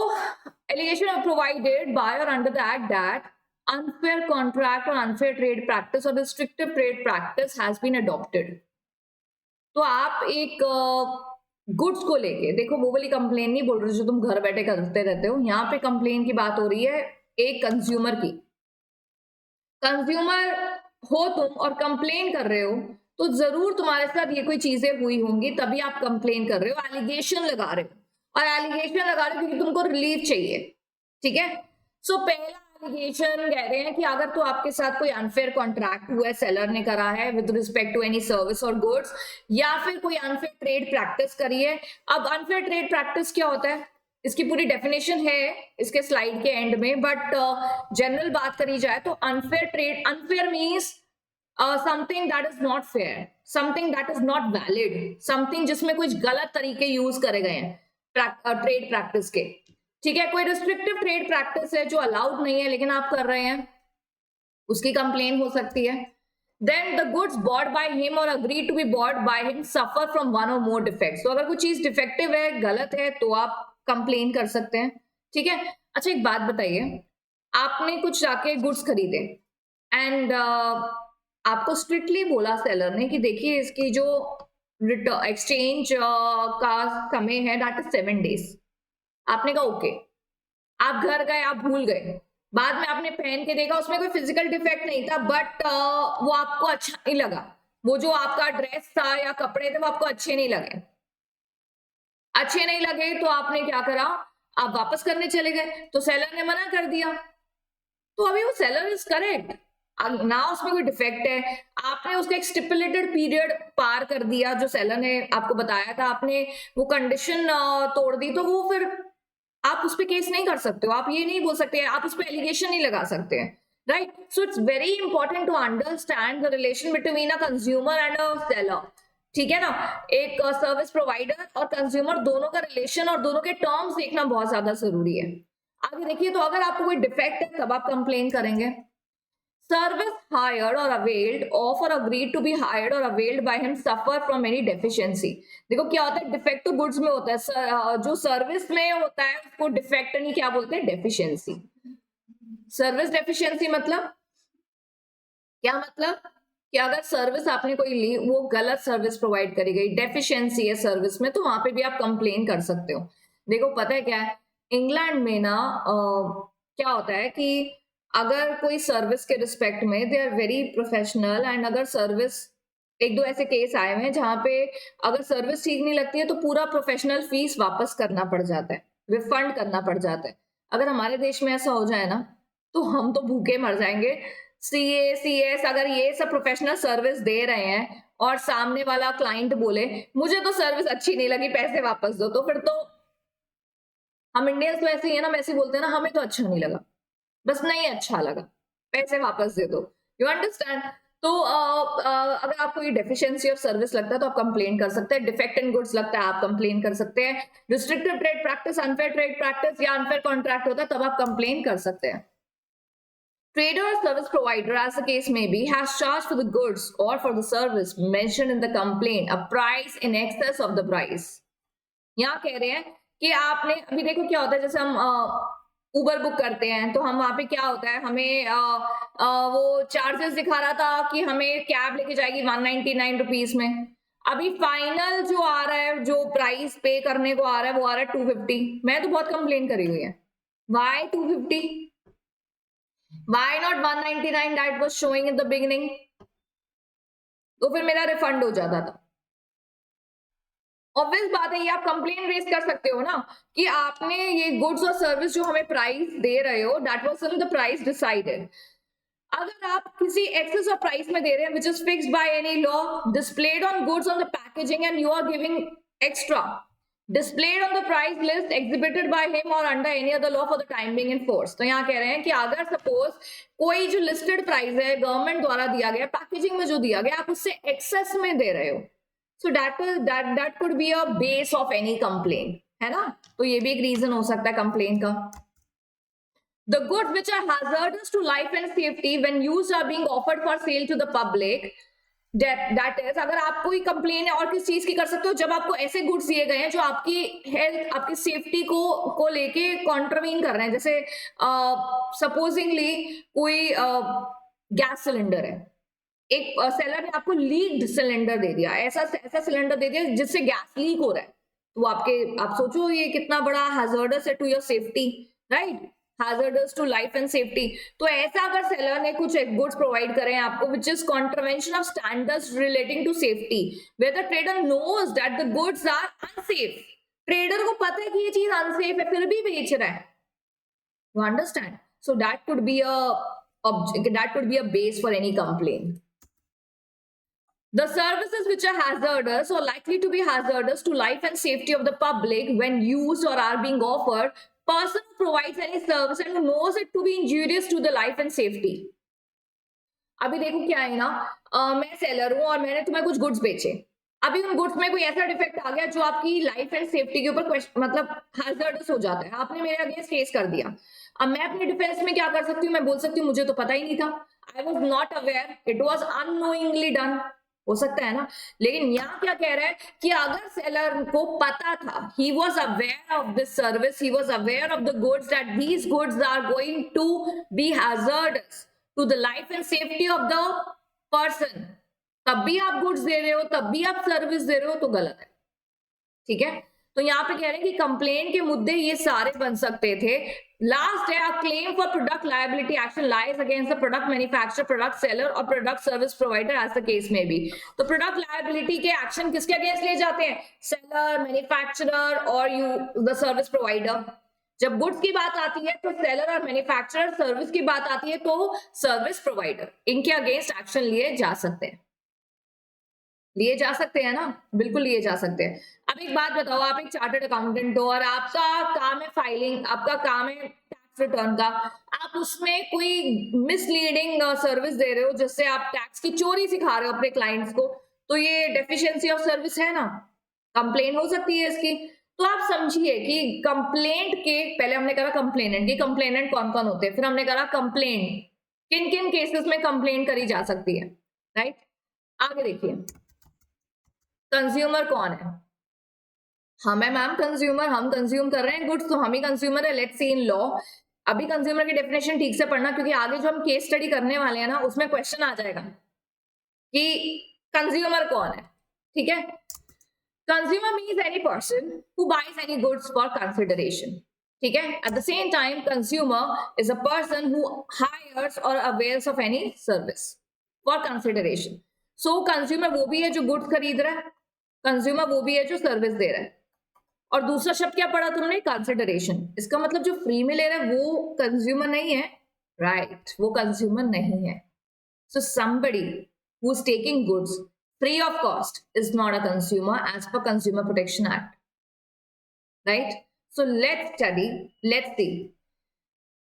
allegation are provided by or under the act that unfair contract or unfair trade practice or restrictive trade practice has been adopted. तो आप एक गुड्स को लेके, देखो वो वाली कंप्लेन नहीं बोल रहे जो तुम घर बैठे करते रहते हो, यहाँ पे कंप्लेन की बात हो रही है एक कंज्यूमर की. कंज्यूमर हो तुम और कंप्लेन कर रहे हो, तो जरूर तुम्हारे साथ ये कोई चीजें हुई होंगी, तभी आप कंप्लेन कर रहे हो, एलिगेशन लगा रहे हो, और एलिगेशन लगा रहे हो क्योंकि तुमको रिलीफ चाहिए. ठीक है? सो पहला एलिगेशन कह रहे हैं कि अगर तो आपके साथ कोई अनफेयर कॉन्ट्रैक्ट हुआ है, सेलर ने करा है with respect to any service और गुड्स, या फिर कोई अनफेयर ट्रेड प्रैक्टिस करी है. अब अनफेयर ट्रेड प्रैक्टिस क्या होता है, इसकी पूरी डेफिनेशन है इसके स्लाइड के एंड में, बट जनरल बात करी जाए तो unfair trade, unfair means something that is not fair, something that is not valid, something जिसमें कुछ गलत तरीके यूज करे गए हैं ट्रेड प्रैक्टिस के. ठीक है? कोई रिस्ट्रिक्टिव ट्रेड प्रैक्टिस है जो अलाउड नहीं है लेकिन आप कर रहे हैं, उसकी कंप्लेन हो सकती है. Then the goods bought by him or agree to be bought by him suffer from one or more defects. तो अगर कोई चीज डिफेक्टिव है, गलत है, तो आप कंप्लेन कर सकते हैं. ठीक है? अच्छा एक बात बताइए, आपने कुछ जाके गुड्स खरीदे एंड आपको स्ट्रिक्टली बोला सेलर ने कि देखिए इसकी जो एक्सचेंज का समय है दैट इज 7 days. आपने कहा ओके, आप घर गए, आप भूल गए, बाद में आपने पहन के देखा उसमें कोई फिजिकल डिफेक्ट नहीं था, बट वो आपको अच्छा नहीं लगा, वो जो आपका ड्रेस था या कपड़े थे वो आपको अच्छे नहीं लगे. अच्छे नहीं लगे तो आपने क्या करा, आप वापस करने चले गए, तो सेलर ने मना कर दिया. तो अभी वो सेलर इज करेक्ट ना, उसमें कोई डिफेक्ट है, आपने उसका एक स्टिपुलेटेड पीरियड पार कर दिया जो सेलर ने आपको बताया था, आपने वो कंडीशन तोड़ दी, तो वो फिर आप उस पर केस नहीं कर सकते हो, आप ये नहीं बोल सकते, आप उस पर एलिगेशन नहीं लगा सकते हैं, right? So it's very important to understand the relation between a consumer and a seller. ठीक है ना? एक सर्विस प्रोवाइडर और कंज्यूमर दोनों का रिलेशन और दोनों के टर्म्स देखना बहुत ज्यादा जरूरी है. आगे देखिए, तो अगर आपको कोई डिफेक्ट है तब आप कंप्लेन करेंगे. Service hired or availed of or agreed to be hired or availed by him suffer from any deficiency. देखो क्या होता है, डिफेक्ट तो गुड्स में होता है, जो सर्विस में होता है उसको डिफेक्ट नहीं क्या बोलते हैं, डेफिशिएंसी. सर्विस डेफिशिएंसी मतलब क्या, मतलब कि अगर सर्विस आपने कोई ली, वो गलत सर्विस प्रोवाइड करी गई, डेफिशिएंसी है सर्विस में, तो वहां पे भी आप कंप्लेन कर सकते हो. देखो पता है क्या है, इंग्लैंड में ना क्या होता है कि अगर कोई सर्विस के रिस्पेक्ट में they are very professional, and अगर सर्विस, एक दो ऐसे केस आए हुए हैं जहां पे अगर सर्विस ठीक नहीं लगती है तो पूरा प्रोफेशनल फीस वापस करना पड़ जाता है, रिफंड करना पड़ जाता है. अगर हमारे देश में ऐसा हो जाए ना तो हम तो भूखे मर जाएंगे. सीए सीएस अगर ये सब प्रोफेशनल सर्विस दे रहे हैं और सामने वाला क्लाइंट बोले मुझे तो सर्विस अच्छी नहीं लगी, पैसे वापस दो, तो फिर तो हम इंडियंस तो ऐसे ही है ना, वैसे बोलते हैं ना, हमें तो अच्छा नहीं लगा, बस नहीं अच्छा लगा, पैसे वापस दे दो. You understand? तो अगर आपको ये डेफिशिएंसी ऑफ सर्विस लगता है तो आप कंप्लेन कर सकते हैं. डिफेक्ट इन गुड्स लगता है आप कंप्लेन कर सकते हैं. Restrictive trade practice, unfair trade practice या अनफेयर कॉन्ट्रैक्ट होता है तब आप कंप्लेन कर सकते हैं. Trader or service provider, as the case may be, has charged for the goods or for the service mentioned in the complaint a price in excess of the price. यहाँ कह रहे हैं कि आपने, अभी देखो क्या होता है, जैसे हम उबर बुक करते हैं तो हम वहां पे क्या होता है, हमें वो चार्जेस दिखा रहा था कि हमें कैब लेके जाएगी 199 रुपीज में. अभी फाइनल जो आ रहा है, जो प्राइस पे करने को आ रहा है वो आ रहा है 250. मैं तो बहुत कंप्लेन करी हुई है, why 250, why not 199 that was showing in the beginning. तो फिर मेरा रिफंड हो जाता था. ऑब्वियस बात है, ये आप कंप्लेन रेज कर सकते हो ना कि आपने ये गुड्स और सर्विस जो हमें प्राइस दे रहे हो that was the price decided. अगर आप किसी एक्सेस ऑफ प्राइस में दे रहे हैं which is fixed by any law, displayed on goods on the packaging and you are giving extra, displayed on the price list exhibited by him or under any other law for the time being in force. तो यहाँ कह रहे हैं कि अगर सपोज कोई जो लिस्टेड प्राइस है गवर्नमेंट द्वारा दिया गया, पैकेजिंग में जो दिया गया, आप उससे एक्सेस में दे रहे हो, so that could be a base of any complaint, है ना? तो ये भी एक रीजन हो सकता है कंप्लेंट का. The goods which are hazardous to life and safety when used are being offered for sale to the public. That is, अगर आप कोई कंप्लेन है और किस चीज की कर सकते हो, जब आपको ऐसे गुड्स दिए गए हैं जो आपकी हेल्थ, आपकी सेफ्टी को लेके कॉन्ट्रवीन कर रहे हैं. जैसे सपोजिंगली कोई गैस सिलेंडर है, एक सेलर ने आपको लीक्ड सिलेंडर दे दिया, ऐसा सिलेंडर दे दिया जिससे गैस लीक हो रहा है, तो आप सोचो ये कितना बड़ा हैजर्डस है to your safety, right? Hazardous to life and safety. तो ऐसा अगर सेलर ने कुछ गुड्स प्रोवाइड करें आपको which is contravention of standards relating to safety, where the trader knows that the goods are unsafe. Trader को पता है कि ये चीज अनसेफ है, फिर भी बेच रहा है. You understand? So that could be a base for any complaint. The services which are hazardous or likely to be hazardous to life and safety of the public when used or are being offered, person who provides any service and who knows it to be injurious to the life and safety. अभी देखो क्या है ना, मैं सेलर हूं और मैंने तुम्हें कुछ गुड्स बेचे. अभी उन गुड्स में कोई ऐसा डिफेक्ट आ गया जो आपकी लाइफ एंड सेफ्टी के ऊपर मतलब हैजर्डस हो जाता है, आपने मेरे अगेंस्ट केस कर दिया. अब मैं अपने डिफेंस में क्या कर सकती हूँ? मैं बोल सकती हूँ मुझे तो पता ही नहीं था, I was not aware, it was unknowingly done. हो सकता है ना. लेकिन यहाँ क्या कह रहा है कि अगर सेलर को पता था, he was aware of this service, he was aware of the goods, that these goods are going to be hazardous to the life and safety of the person, तब भी आप गुड्स दे रहे हो, तब भी आप सर्विस दे रहे हो, तो गलत है. ठीक है? तो यहाँ पे कह रहे हैं कि कंप्लेन के मुद्दे ये सारे बन सकते थे. लास्ट है, a claim for product liability action lies against the product manufacturer, product seller or product service provider as the case may be. तो प्रोडक्ट लायबिलिटी के एक्शन किसके अगेंस्ट लिए जाते हैं? सेलर, मैन्युफैक्चरर और द सर्विस प्रोवाइडर. जब गुड्स की बात आती है तो सेलर और मैन्युफैक्चरर, सर्विस की बात आती है तो सर्विस प्रोवाइडर, इनके अगेंस्ट एक्शन लिए जा सकते हैं. लिए जा सकते हैं ना, बिल्कुल लिए जा सकते हैं. अब एक बात बताओ, आप एक चार्टर्ड अकाउंटेंट हो और आपका काम है फाइलिंग, आपका काम है टैक्स रिटर्न का. आप उसमें कोई मिसलीडिंग सर्विस दे रहे हो जिससे आप टैक्स की चोरी सिखा रहे हो अपने क्लाइंट्स को, तो ये डेफिशिएंसी ऑफ सर्विस है ना, कंप्लेन हो सकती है इसकी. तो आप समझिए कि कंप्लेंट के पहले हमने कहा कंप्लेनेंट की, कंप्लेनेंट कौन कौन होते हैं, फिर हमने कहा कंप्लेंट किन किन केसेस में कंप्लेंट करी जा सकती है, राइट? आगे देखिए, कंज्यूमर कौन है? हम है मैम कंज्यूमर, हम कंज्यूम कर रहे हैं गुड्स, तो हम ही कंज्यूमर है. Let's see in law. अभी कंज्यूमर की डेफिनेशन ठीक से पढ़ना, क्योंकि आगे जो हम केस स्टडी करने वाले हैं ना, उसमें क्वेश्चन आ जाएगा कि कंज्यूमर कौन है. ठीक है? Consumer means any person who buys any goods for consideration. ठीक है? At the same time consumer is a person who hires or avails of any service for consideration. So consumer वो भी है जो गुड्स खरीद रहा है, कंज्यूमर वो भी है जो सर्विस दे रहा है. और दूसरा शब्द क्या पढ़ा तुमने? कंसिडरेशन. इसका मतलब जो फ्री में ले रहा है वो कंज्यूमर नहीं है, राइट? वो कंज्यूमर नहीं है. So somebody who is taking goods free of cost is not a consumer as per consumer protection act, right? So let's see.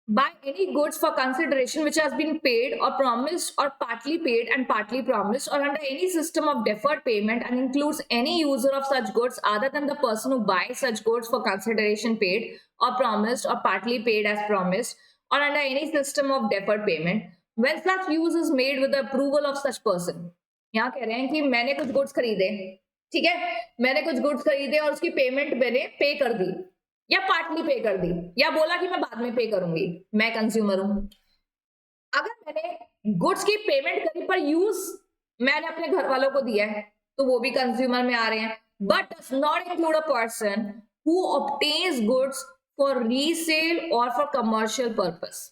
Buy any goods for consideration which has been paid or promised or partly paid and partly promised or under any system of deferred payment and includes any user of such goods other than the person who buys such goods for consideration paid or promised or partly paid as promised or under any system of deferred payment when such use is made with the approval of such person. यहाँ कह रहे हैं कि मैंने कुछ गुड्स खरीदे, ठीक है, मैंने कुछ गुड्स खरीदे और उसकी पेमेंट मैंने पे कर दी या पार्टली पे कर दी या बोला कि मैं बाद में पे करूंगी, मैं कंज्यूमर हूं. अगर मैंने गुड्स की पेमेंट करी पर यूज मैंने अपने घर वालों को दिया है तो वो भी कंज्यूमर में आ रहे हैं. But does not include a person who obtains goods for resale और फॉर कमर्शियल पर्पस.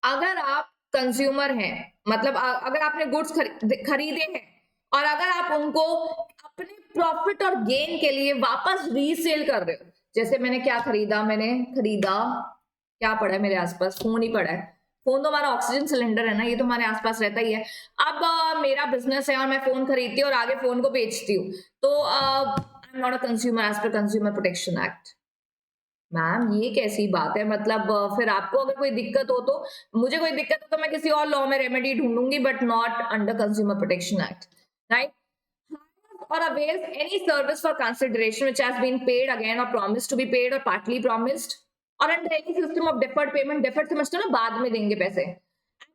अगर आप कंज्यूमर हैं, मतलब अगर आपने गुड्स खरीदे हैं और अगर आप उनको अपने प्रॉफिट और गेन के लिए वापस रीसेल कर रहे हो, जैसे मैंने क्या खरीदा, क्या पड़ा है मेरे आसपास? फोन ही पड़ा है. फोन तो हमारा ऑक्सीजन सिलेंडर है ना, ये तो हमारे आसपास रहता ही है. अब मेरा बिजनेस है और मैं फोन खरीदती हूँ और आगे फोन को बेचती हूँ, तो I am not a consumer as per consumer protection act. Ma'am ये कैसी बात है? मतलब फिर आपको अगर कोई दिक्कत हो तो, मुझे कोई दिक्कत हो तो मैं किसी और लॉ में रेमेडी ढूंढूंगी, but not under consumer protection act, right? or avails any service for consideration which has been paid again or promised to be paid or partly promised or under any system of deferred payment. Deferred समझते हो ना, बाद में देंगे पैसे.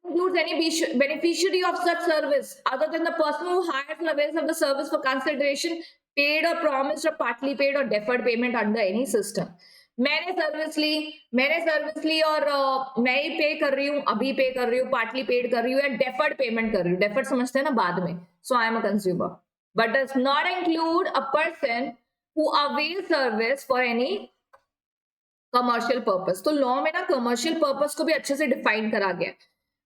Includes any beneficiary of such service other than the person who hires and avails of the service for consideration, paid or promised or partly paid or deferred payment under any system. मैंने सर्विस ली और मैं ही पे कर रही हूँ, अभी पे कर रही हूँ, पार्टली पेड कर रही हूँ या डेफर्ड पेमेंट कर रही हूँ. डेफर्ड समझते हैं ना, बाद में. So I am a consumer, but does not include a person who avail service for any commercial purpose. तो लॉ में ना कमर्शियल पर्पस को भी अच्छे से डिफाइन करा गया.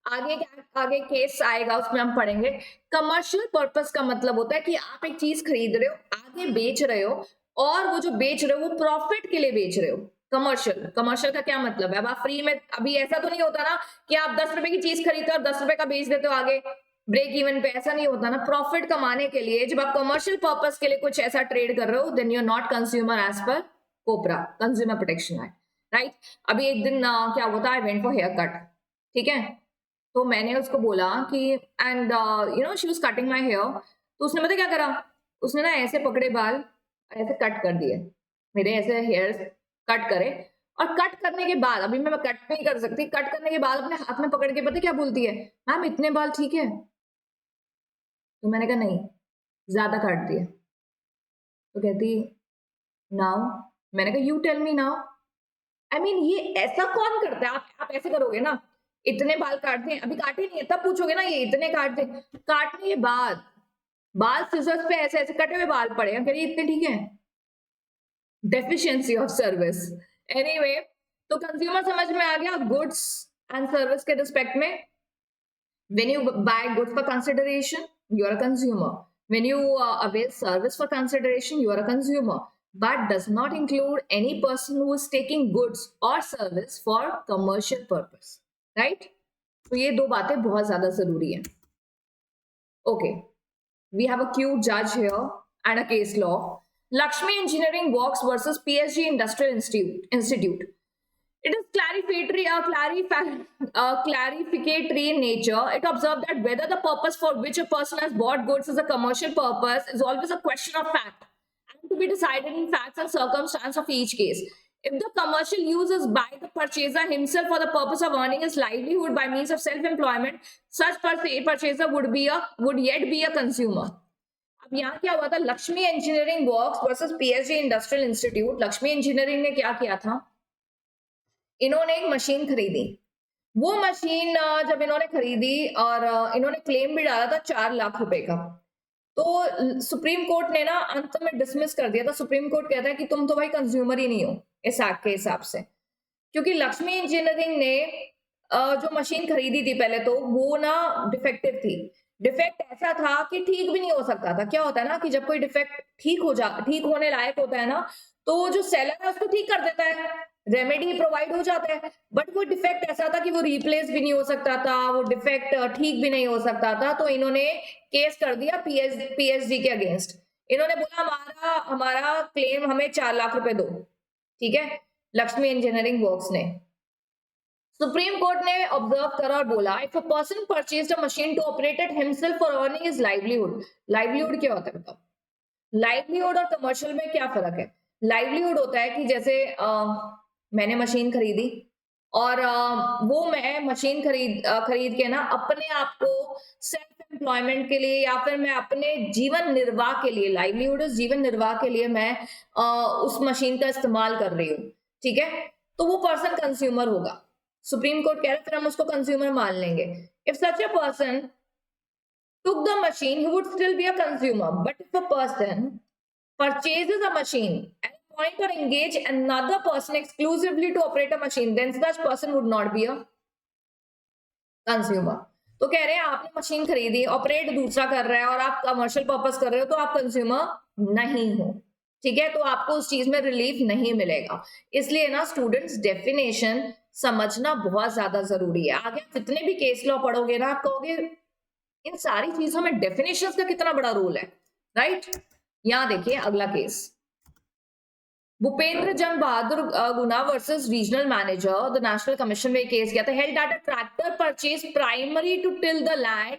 आगे केस आएगा, उसमें हम पढ़ेंगे. कमर्शियल पर्पस का मतलब होता है कि आप एक चीज खरीद रहे हो, आगे बेच रहे हो, और वो जो बेच रहे हो वो प्रॉफिट के लिए बेच रहे हो. कमर्शियल का क्या मतलब है? अब आप फ्री में, अभी ऐसा तो नहीं होता ना कि आप 10 रुपए की चीज खरीदते हो और 10 रुपए का बेच देते हो आगे ब्रेक इवन पे. ऐसा नहीं होता ना. प्रॉफिट कमाने के लिए जब आप कमर्शियल पर्पस के लिए कुछ ऐसा ट्रेड कर रहे हो, then you are not consumer as per COPRA, consumer protection act, right. अभी एक दिन क्या हुआ था, I went for hair cut, ठीक है. तो मैंने उसको बोला कि and she was cutting my hair. तो उसने पता क्या करा, उसने ना ऐसे पकड़े बाल, ऐसे कट कर दिए मेरे, ऐसे हेयर्स कट करे. और कट करने के बाद, अभी मैं कट नहीं कर सकती, कट करने के बाद अपने हाथ में पकड़ के पता क्या बोलती है, मैम इतने बाल ठीक है? तो मैंने कहा नहीं, ज्यादा काट दिए. तो कहती नाउ. मैंने कहा you tell me now. I mean ये ऐसा कौन करता है? आप ऐसे करोगे ना, इतने बाल काटते हैं, अभी काटे नहीं है, तब पूछोगे ना ये इतने काटते. काटने के बाद बाल सिजर्स पे ऐसे ऐसे कटे हुए बाल पड़े हैं, कह रही इतने ठीक है. Deficiency of service. एनीवे, तो कंज्यूमर समझ में आ गया गुड्स एंड सर्विस के रिस्पेक्ट में. When you buy goods for consideration, you are a consumer. When you avail service for consideration, you are a consumer, but does not include any person who is taking goods or service for commercial purpose, right? तो ये दो बातें बहुत ज्यादा जरूरी है. Okay, we have a cute judge here and a case law. Lakshmi Engineering Works versus PSG Industrial Institute. It is clarificatory in nature. It observed that whether the purpose for which a person has bought goods is a commercial purpose is always a question of fact and to be decided in facts and circumstance of each case. If the commercial use is by the purchaser himself for the purpose of earning his livelihood by means of self-employment, such purchaser would yet be a consumer. अब यहाँ क्या हुआ था, Lakshmi engineering works versus PSG industrial institute. Lakshmi engineering ने क्या किया था, इन्होंने एक मशीन खरीदी. वो मशीन जब इन्होंने खरीदी और इन्होंने क्लेम भी डाला था 4 लाख रुपए का, तो सुप्रीम कोर्ट ने ना अंत में डिसमिस कर दिया था. सुप्रीम कोर्ट कहता है कि तुम तो भाई कंज्यूमर ही नहीं हो इस एक्ट के हिसाब से, क्योंकि लक्ष्मी इंजीनियरिंग ने जो मशीन खरीदी थी पहले, तो वो ना डिफेक्टिव थी. डिफेक्ट ऐसा था कि ठीक भी नहीं हो सकता था. क्या होता है ना कि जब कोई डिफेक्ट ठीक होने लायक होता है ना, तो जो सेलर है उसको ठीक कर देता है, रेमेडी प्रोवाइड हो जाता है. बट वो डिफेक्ट ऐसा था कि वो रिप्लेस भी नहीं हो सकता था, वो डिफेक्ट ठीक भी नहीं हो सकता था. तो इन्होंने केस कर दिया पीएसजी के अगेंस्ट. इन्होंने बोला हमारा क्लेम हमें 4 लाख रुपए दो, ठीक है, लक्ष्मी इंजीनियरिंग वर्क्स ने. सुप्रीम कोर्ट ने ऑब्जर्व करा और बोला, if a person purchased a machine to operate it himself for earning his livelihood. Livelihood क्या होता है बताओ? लाइवलीहुड और कमर्शियल में क्या फर्क है? लाइवलीहुड होता है कि जैसे मैंने मशीन खरीदी और वो मैं मशीन खरीद के ना अपने आप को सेल्फ एम्प्लॉयमेंट के लिए या फिर मैं अपने जीवन निर्वाह के लिए, लाइवलीहुड जीवन निर्वाह के लिए मैं उस मशीन का इस्तेमाल कर रही हूँ, ठीक है, तो वो पर्सन कंज्यूमर होगा. सुप्रीम कोर्ट कह रहा है फिर हम उसको कंज्यूमर मान लेंगे. If such a person took the machine, he would still be a consumer. But if a person purchases a machine and appoint or engage another person exclusively to operate a machine, then such person would not be a consumer. तो कह रहे हैं आपने मशीन खरीदी, ऑपरेट दूसरा कर रहा है और आप कमर्शियल पर्पस कर रहे हो, तो आप कंज्यूमर नहीं हो, ठीक है. तो आपको उस चीज में रिलीफ नहीं मिलेगा. इसलिए ना स्टूडेंट्स डेफिनेशन समझना बहुत ज्यादा जरूरी है. आगे जितने भी केस लॉ पढ़ोगे ना, आप कहोगे इन सारी चीजों में डेफिनेशंस का कितना बड़ा रोल है, राइट. यहां देखिए अगला case, Bhupendra Jang Bahadur Guna versus regional manager. The national commission में केस किया था. Held that a tractor purchase primary to till the land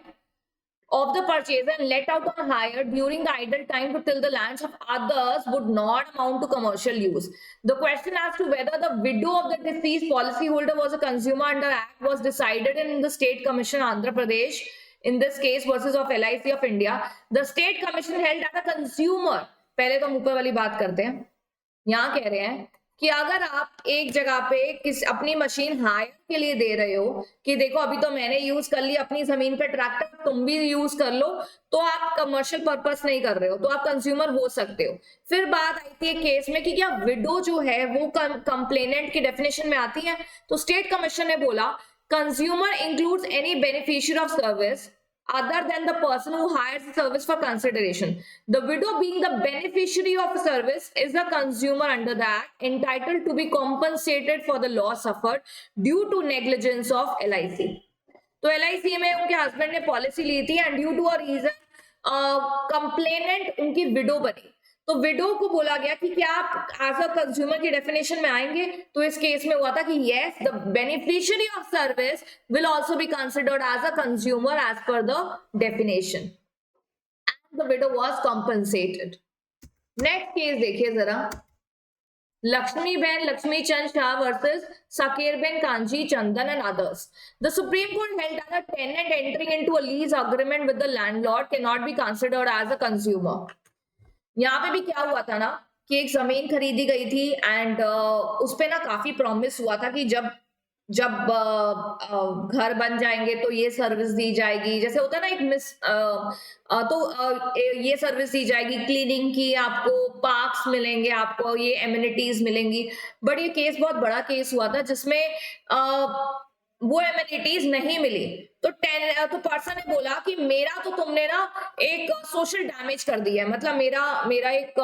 of the purchaser and let out on hire during the idle time to till the lands of others would not amount to commercial use. The question as to whether the widow of the deceased policyholder was a consumer under Act was decided in the State Commission Andhra Pradesh, in this case versus of LIC of India. The State Commission held that a consumer, पहले तो हम ऊपर वाली बात करते हैं, यहाँ कह रहे हैं कि अगर आप एक जगह पे अपनी मशीन हायर के लिए दे रहे हो कि देखो अभी तो मैंने यूज कर ली अपनी जमीन पे ट्रैक्टर, तुम भी यूज कर लो, तो आप कमर्शियल पर्पस नहीं कर रहे हो, तो आप कंज्यूमर हो सकते हो। फिर बात आई थी एक केस में कि क्या विडो जो है वो कंप्लेनेंट की डेफिनेशन में आती है, तो स्टेट कमीशन ने बोला consumer includes any beneficiary of service other than the person who hires the service for consideration. The widow being the beneficiary of a service is a consumer under the Act entitled to be compensated for the loss suffered due to negligence of LIC. तो LIC में उनके हस्बैंड ने पॉलिसी ली थी and due to a reason complainant उनकी विडो बनी, तो विडो को बोला गया कि क्या आप एज अ कंज्यूमर की डेफिनेशन में आएंगे, तो इस केस में हुआ था कि yes the beneficiary of service will also be considered as a consumer as per the definition and the widow was compensated. Next case देखिए जरा, Laxmi Chand Shah versus Sakerbhen Kanji Chandan and others. The Supreme Court held that a tenant entering into a lease agreement with the landlord cannot be considered as a consumer. यहाँ पे भी क्या हुआ था ना कि एक जमीन खरीदी गई थी एंड उस पे ना काफी प्रॉमिस हुआ था कि जब जब घर बन जाएंगे तो ये सर्विस दी जाएगी, जैसे होता है ना एक ये सर्विस दी जाएगी क्लीनिंग की, आपको पार्क्स मिलेंगे, आपको ये एमिनिटीज मिलेंगी। बट ये केस बहुत बड़ा केस हुआ था जिसमें वो एमिनिटीज नहीं मिली, तो पर्सन ने बोला कि मेरा तो तुमने ना एक सोशल डैमेज कर दिया है, मतलब मेरा एक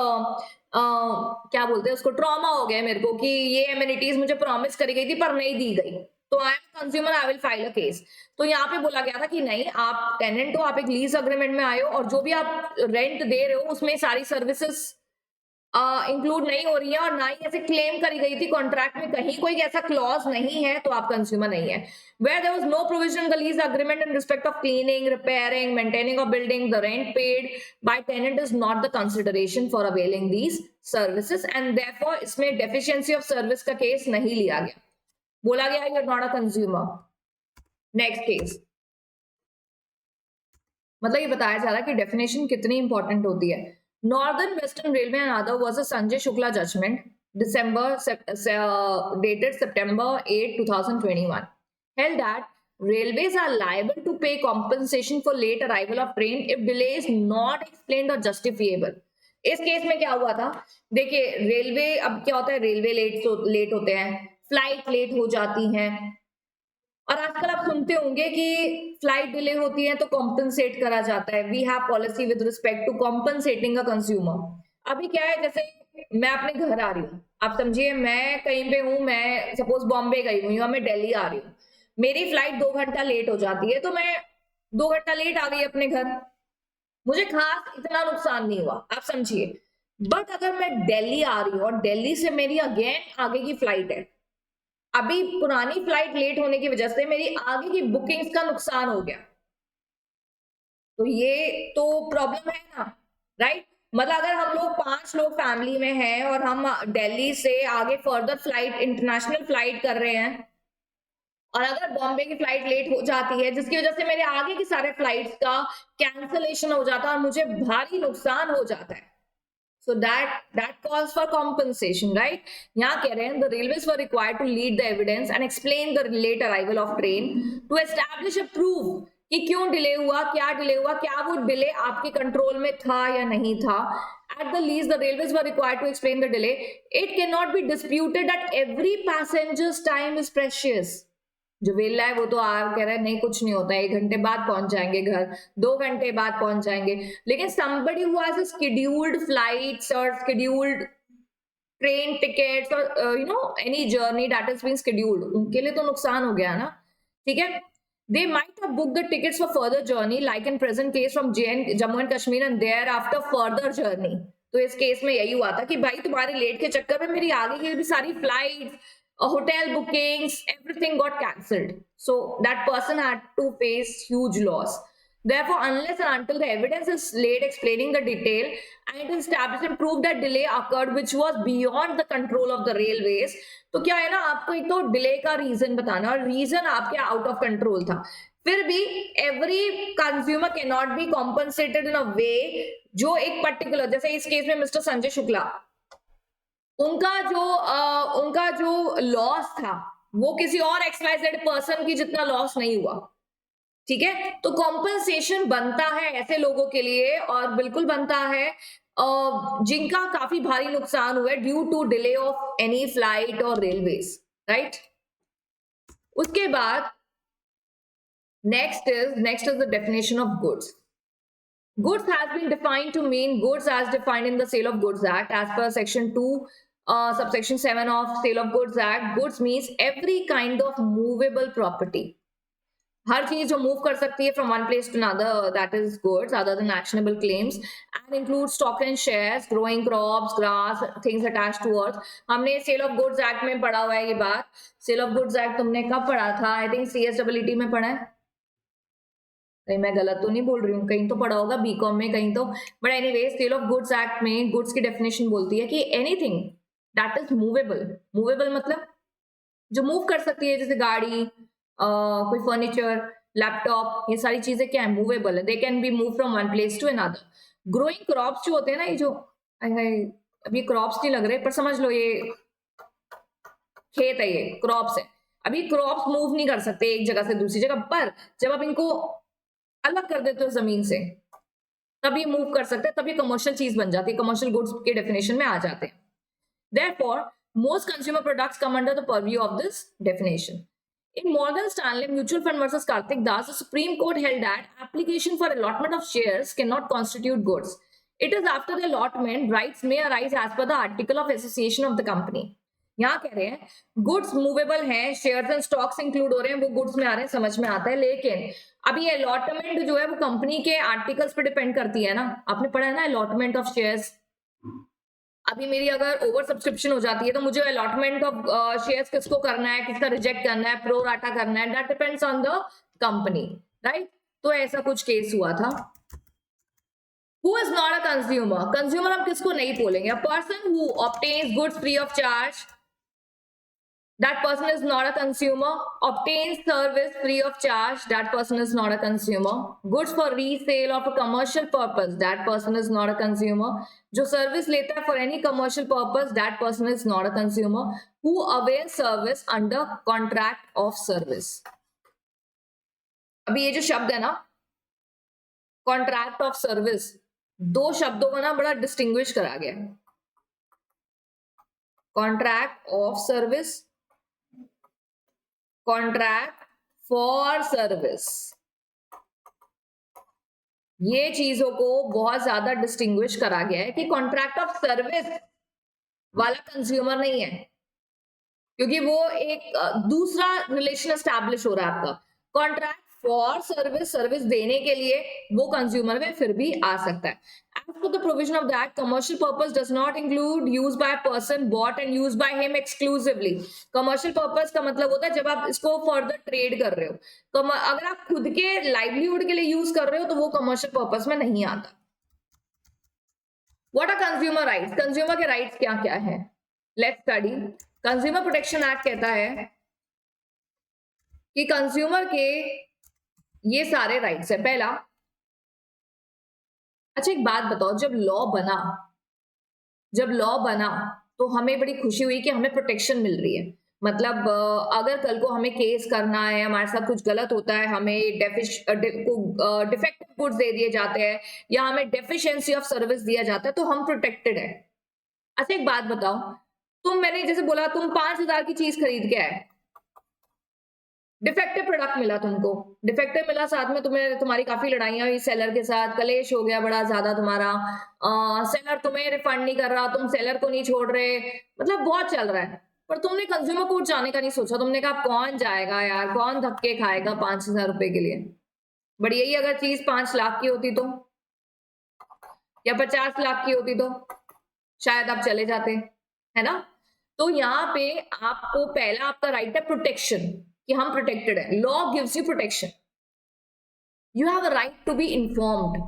क्या बोलते हैं उसको, ट्रॉमा हो गया मेरे को कि ये एमिनिटीज मुझे प्रॉमिस करी गई थी पर नहीं दी गई, तो I M consumer, I will file a case. तो यहाँ पे बोला गया था कि नहीं, आप टेनेंट हो, आप एक लीज अग्रीमेंट में आए हो और जो भी आप रेंट दे रहे हो उसमें सारी सर्विसेज इंक्लूड नहीं हो रही है और ना ही ऐसे क्लेम करी गई थी कॉन्ट्रैक्ट में, कहीं कोई ऐसा क्लॉज नहीं है, तो आप कंज्यूमर नहीं है। Where there was no provision in the lease agreement in respect of cleaning, repairing, maintaining of building, the rent paid by tenant is not the consideration for availing these services and therefore इसमें deficiency of service का केस नहीं लिया गया, बोला गया you are not a consumer। Next case, मतलब ये बताया जा रहा है कि डेफिनेशन कितनी इंपॉर्टेंट होती है। Northern Western Railway and other was a Sanjay Shukla judgment, dated September 8, 2021, held that railways are liable to pay compensation for late arrival of train if delay is not explained or justifiable. इस केस में क्या हुआ था, देखिए रेलवे, अब क्या होता है, रेलवे लेट होते हैं, फ्लाइट लेट हो जाती हैं, और आजकल आप सुनते होंगे कि फ्लाइट डिले होती है तो कॉम्पनसेट करा जाता है, we have policy with respect to compensating a consumer. अभी क्या है, जैसे मैं अपने घर आ रही हूँ, आप समझिए मैं कहीं पे हूँ, मैं सपोज बॉम्बे गई हूँ या मैं दिल्ली आ रही हूँ, मेरी फ्लाइट 2 घंटा लेट हो जाती है, तो मैं 2 घंटा लेट आ गई अपने घर, मुझे खास इतना नुकसान नहीं हुआ, आप समझिए। बट अगर मैं दिल्ली आ रही हूँ और दिल्ली से मेरी अगेन आगे की फ्लाइट है, अभी पुरानी फ्लाइट लेट होने की वजह से मेरी आगे की बुकिंग्स का नुकसान हो गया, तो ये तो प्रॉब्लम है ना, राइट। मतलब अगर हम लोग 5 लोग फैमिली में हैं और हम दिल्ली से आगे फर्दर फ्लाइट, इंटरनेशनल फ्लाइट कर रहे हैं, और अगर बॉम्बे की फ्लाइट लेट हो जाती है जिसकी वजह से मेरे आगे के सारे फ्लाइट्स का कैंसलेशन हो जाता है और मुझे भारी नुकसान हो जाता है, so that calls for compensation, right? यहाँ कह रहे हैं the railways were required to lead the evidence and explain the late arrival of train to establish a proof कि क्यों डिले हुआ, क्या डिले हुआ, क्या वो डिले आपके कंट्रोल में था या नहीं था। At the least, the railways were required to explain the delay. It cannot be disputed that every passenger's time is precious. जो वेला है वो तो आप कह रहे हैं नहीं कुछ नहीं होता है, 1 घंटे बाद पहुंच जाएंगे घर, 2 घंटे बाद पहुंच जाएंगे, लेकिन somebody who has a scheduled flights or scheduled train tickets or any journey that has been scheduled, उनके लिए तो नुकसान हो गया ना, ठीक है। They might have booked the tickets for further journey like in present case from Jammu and Kashmir and thereafter further journey। तो इस केस में यही हुआ था कि भाई तुम्हारे लेट के चक्कर में मेरी आगे की भी सारी flights, hotel bookings, everything got cancelled, so that person had to face huge loss। Therefore, unless and until the evidence is laid explaining the detail and it is established and proved that delay occurred which was beyond the control of the railways, तो क्या है ना, आपको एक तो डिले का रीजन बताना और रीजन आपके आउट ऑफ कंट्रोल था, फिर भी every consumer can not be compensated in a way जो एक पर्टिकुलर, जैसे इस केस में मिस्टर संजय शुक्ला, उनका जो लॉस था वो किसी और XYZ पर्सन की जितना लॉस नहीं हुआ, ठीक है। तो कॉम्पनसेशन बनता है ऐसे लोगों के लिए और बिल्कुल बनता है जिनका काफी भारी नुकसान हुआ है due to delay of any flight और रेलवेज, राइट। उसके बाद next is the definition of goods. Goods has been defined to mean goods as defined in the Sale of Goods Act as per section 2 subsection 7 of Sale of Goods Act. Goods means every kind of movable property. हर चीज जो मूव कर सकती है from one place to another, that is goods other than actionable claims, and includes stock and shares, growing crops, grass, things attached to earth. हमने Sale of Goods Act में पढ़ा हुआ है ये बात। Sale of Goods Act तुमने कब पढ़ा था? I think CSEET में पढ़ा है, कहीं मैं गलत तो नहीं बोल रही हूँ, कहीं तो पढ़ा होगा बीकॉम में, कहीं तो, but anyway sale of goods act में गुड्स की डेफिनेशन बोलती है कि anything that is movable. Movable मतलब जो मूव कर सकती है, जैसे गाड़ी, कोई फर्नीचर, लैपटॉप, ये सारी चीजें क्या है, मूवेबल है, they can be move from one place to another. Growing crops जो होते हैं ना, ये जो अभी क्रॉप्स नहीं लग रहे पर समझ लो ये खेत है, ये क्रॉप्स है। अभी क्रॉप्स मूव नहीं कर सकते एक जगह से दूसरी जगह, पर जब आप इनको अलग कर देते हो जमीन से तब ये मूव कर सकते हैं, तब ये कमर्शियल चीज बन जाती है, कमर्शियल गुड्स के डेफिनेशन में आ जाते हैं। Therefore, most consumer products come under the purview of this definition. In Morgan Stanley Mutual Fund versus Karthik Das, the Supreme Court held that application for allotment of shares cannot constitute goods. It is after the allotment, rights may arise as per the article of association of the company. यहाँ कह रहे हैं गुड्स मूवेबल हैं, शेयर्स एंड स्टॉक्स इंक्लूड हो रहे हैं, वो गुड्स में आ रहे हैं, समझ में आता है, लेकिन अभी अलॉटमेंट जो है वो कंपनी के आर्टिकल्स पे डिपेंड करती है ना। आपने पढ़ा है ना अलॉटमेंट ऑफ शेयर्स। अभी मेरी अगर ओवर सब्सक्रिप्शन हो जाती है तो मुझे अलॉटमेंट ऑफ शेयर्स किसको करना है, किसका रिजेक्ट करना है, प्रो राटा करना है, that depends on the company, right. तो ऐसा कुछ केस हुआ था। Who is not a consumer? Consumer हम किसको नहीं बोलेंगे? A person who obtains goods free of charge, that person is not a consumer. Obtains service free of charge, that person is not a consumer. Goods for resale or for commercial purpose, that person is not a consumer. जो सर्विस लेता है for any commercial purpose, that person is not a consumer. Who avails service under contract of service. अभी ये जो शब्द है ना कॉन्ट्रैक्ट ऑफ सर्विस, दो शब्दों को ना बड़ा डिस्टिंग्विश करा गया। Contract of service, contract for service, ये चीजों को बहुत ज्यादा डिस्टिंग्विश करा गया है कि कॉन्ट्रैक्ट ऑफ सर्विस वाला कंज्यूमर नहीं है, क्योंकि वो एक दूसरा रिलेशन एस्टैब्लिश हो रहा है आपका। कॉन्ट्रैक्ट फॉर सर्विस, सर्विस देने के लिए वो कंज्यूमर में फिर भी आ सकता है। As per the provision of that, commercial purpose does not include use by a person bought and used by him exclusively. Commercial purpose का मतलब होता है जब आप इसको फर्दर ट्रेड कर रहे हो, तो अगर आप खुद के लाइवलीहुड के लिए यूज कर रहे हो तो वो कमर्शियल पर्पस में नहीं आता। What are consumer rights? Consumer के राइट्स क्या क्या है? Let's study. Consumer protection act कहता है कि कंज्यूमर के ये सारे राइट्स है। पहला, अच्छा एक बात बताओ, जब लॉ बना तो हमें बड़ी खुशी हुई कि हमें प्रोटेक्शन मिल रही है। मतलब अगर कल को हमें केस करना है, हमारे साथ कुछ गलत होता है, हमें डिफेक्टिव गुड्स दे दिए जाते हैं या हमें डेफिशिएंसी ऑफ सर्विस दिया जाता है तो हम प्रोटेक्टेड है। अच्छा एक बात बताओ, मैंने जैसे बोला तुम 5,000 की चीज खरीद के आए, डिफेक्टिव प्रोडक्ट मिला तुमको, डिफेक्टिव मिला, साथ में तुम्हारी काफी लड़ाइयां हुई सेलर के साथ, कलेश हो गया बड़ा ज्यादा तुम्हारा, सेलर तुम्हें रिफंड नहीं कर रहा, तुम सेलर को नहीं छोड़ रहे, मतलब बहुत चल रहा है, पर तुमने कंज्यूमर कोर्ट जाने का नहीं सोचा। तुमने कहा कौन जाएगा यार, कौन धक्के खाएगा 5,000 रुपए के लिए। बट यही अगर चीज 5 लाख की होती तो, या 50 लाख की होती तो शायद आप चले जाते, है ना। तो यहाँ पे आपको पहला आपका राइट है प्रोटेक्शन, कि हम प्रोटेक्टेड है। Law gives you protection. You have a right to be informed.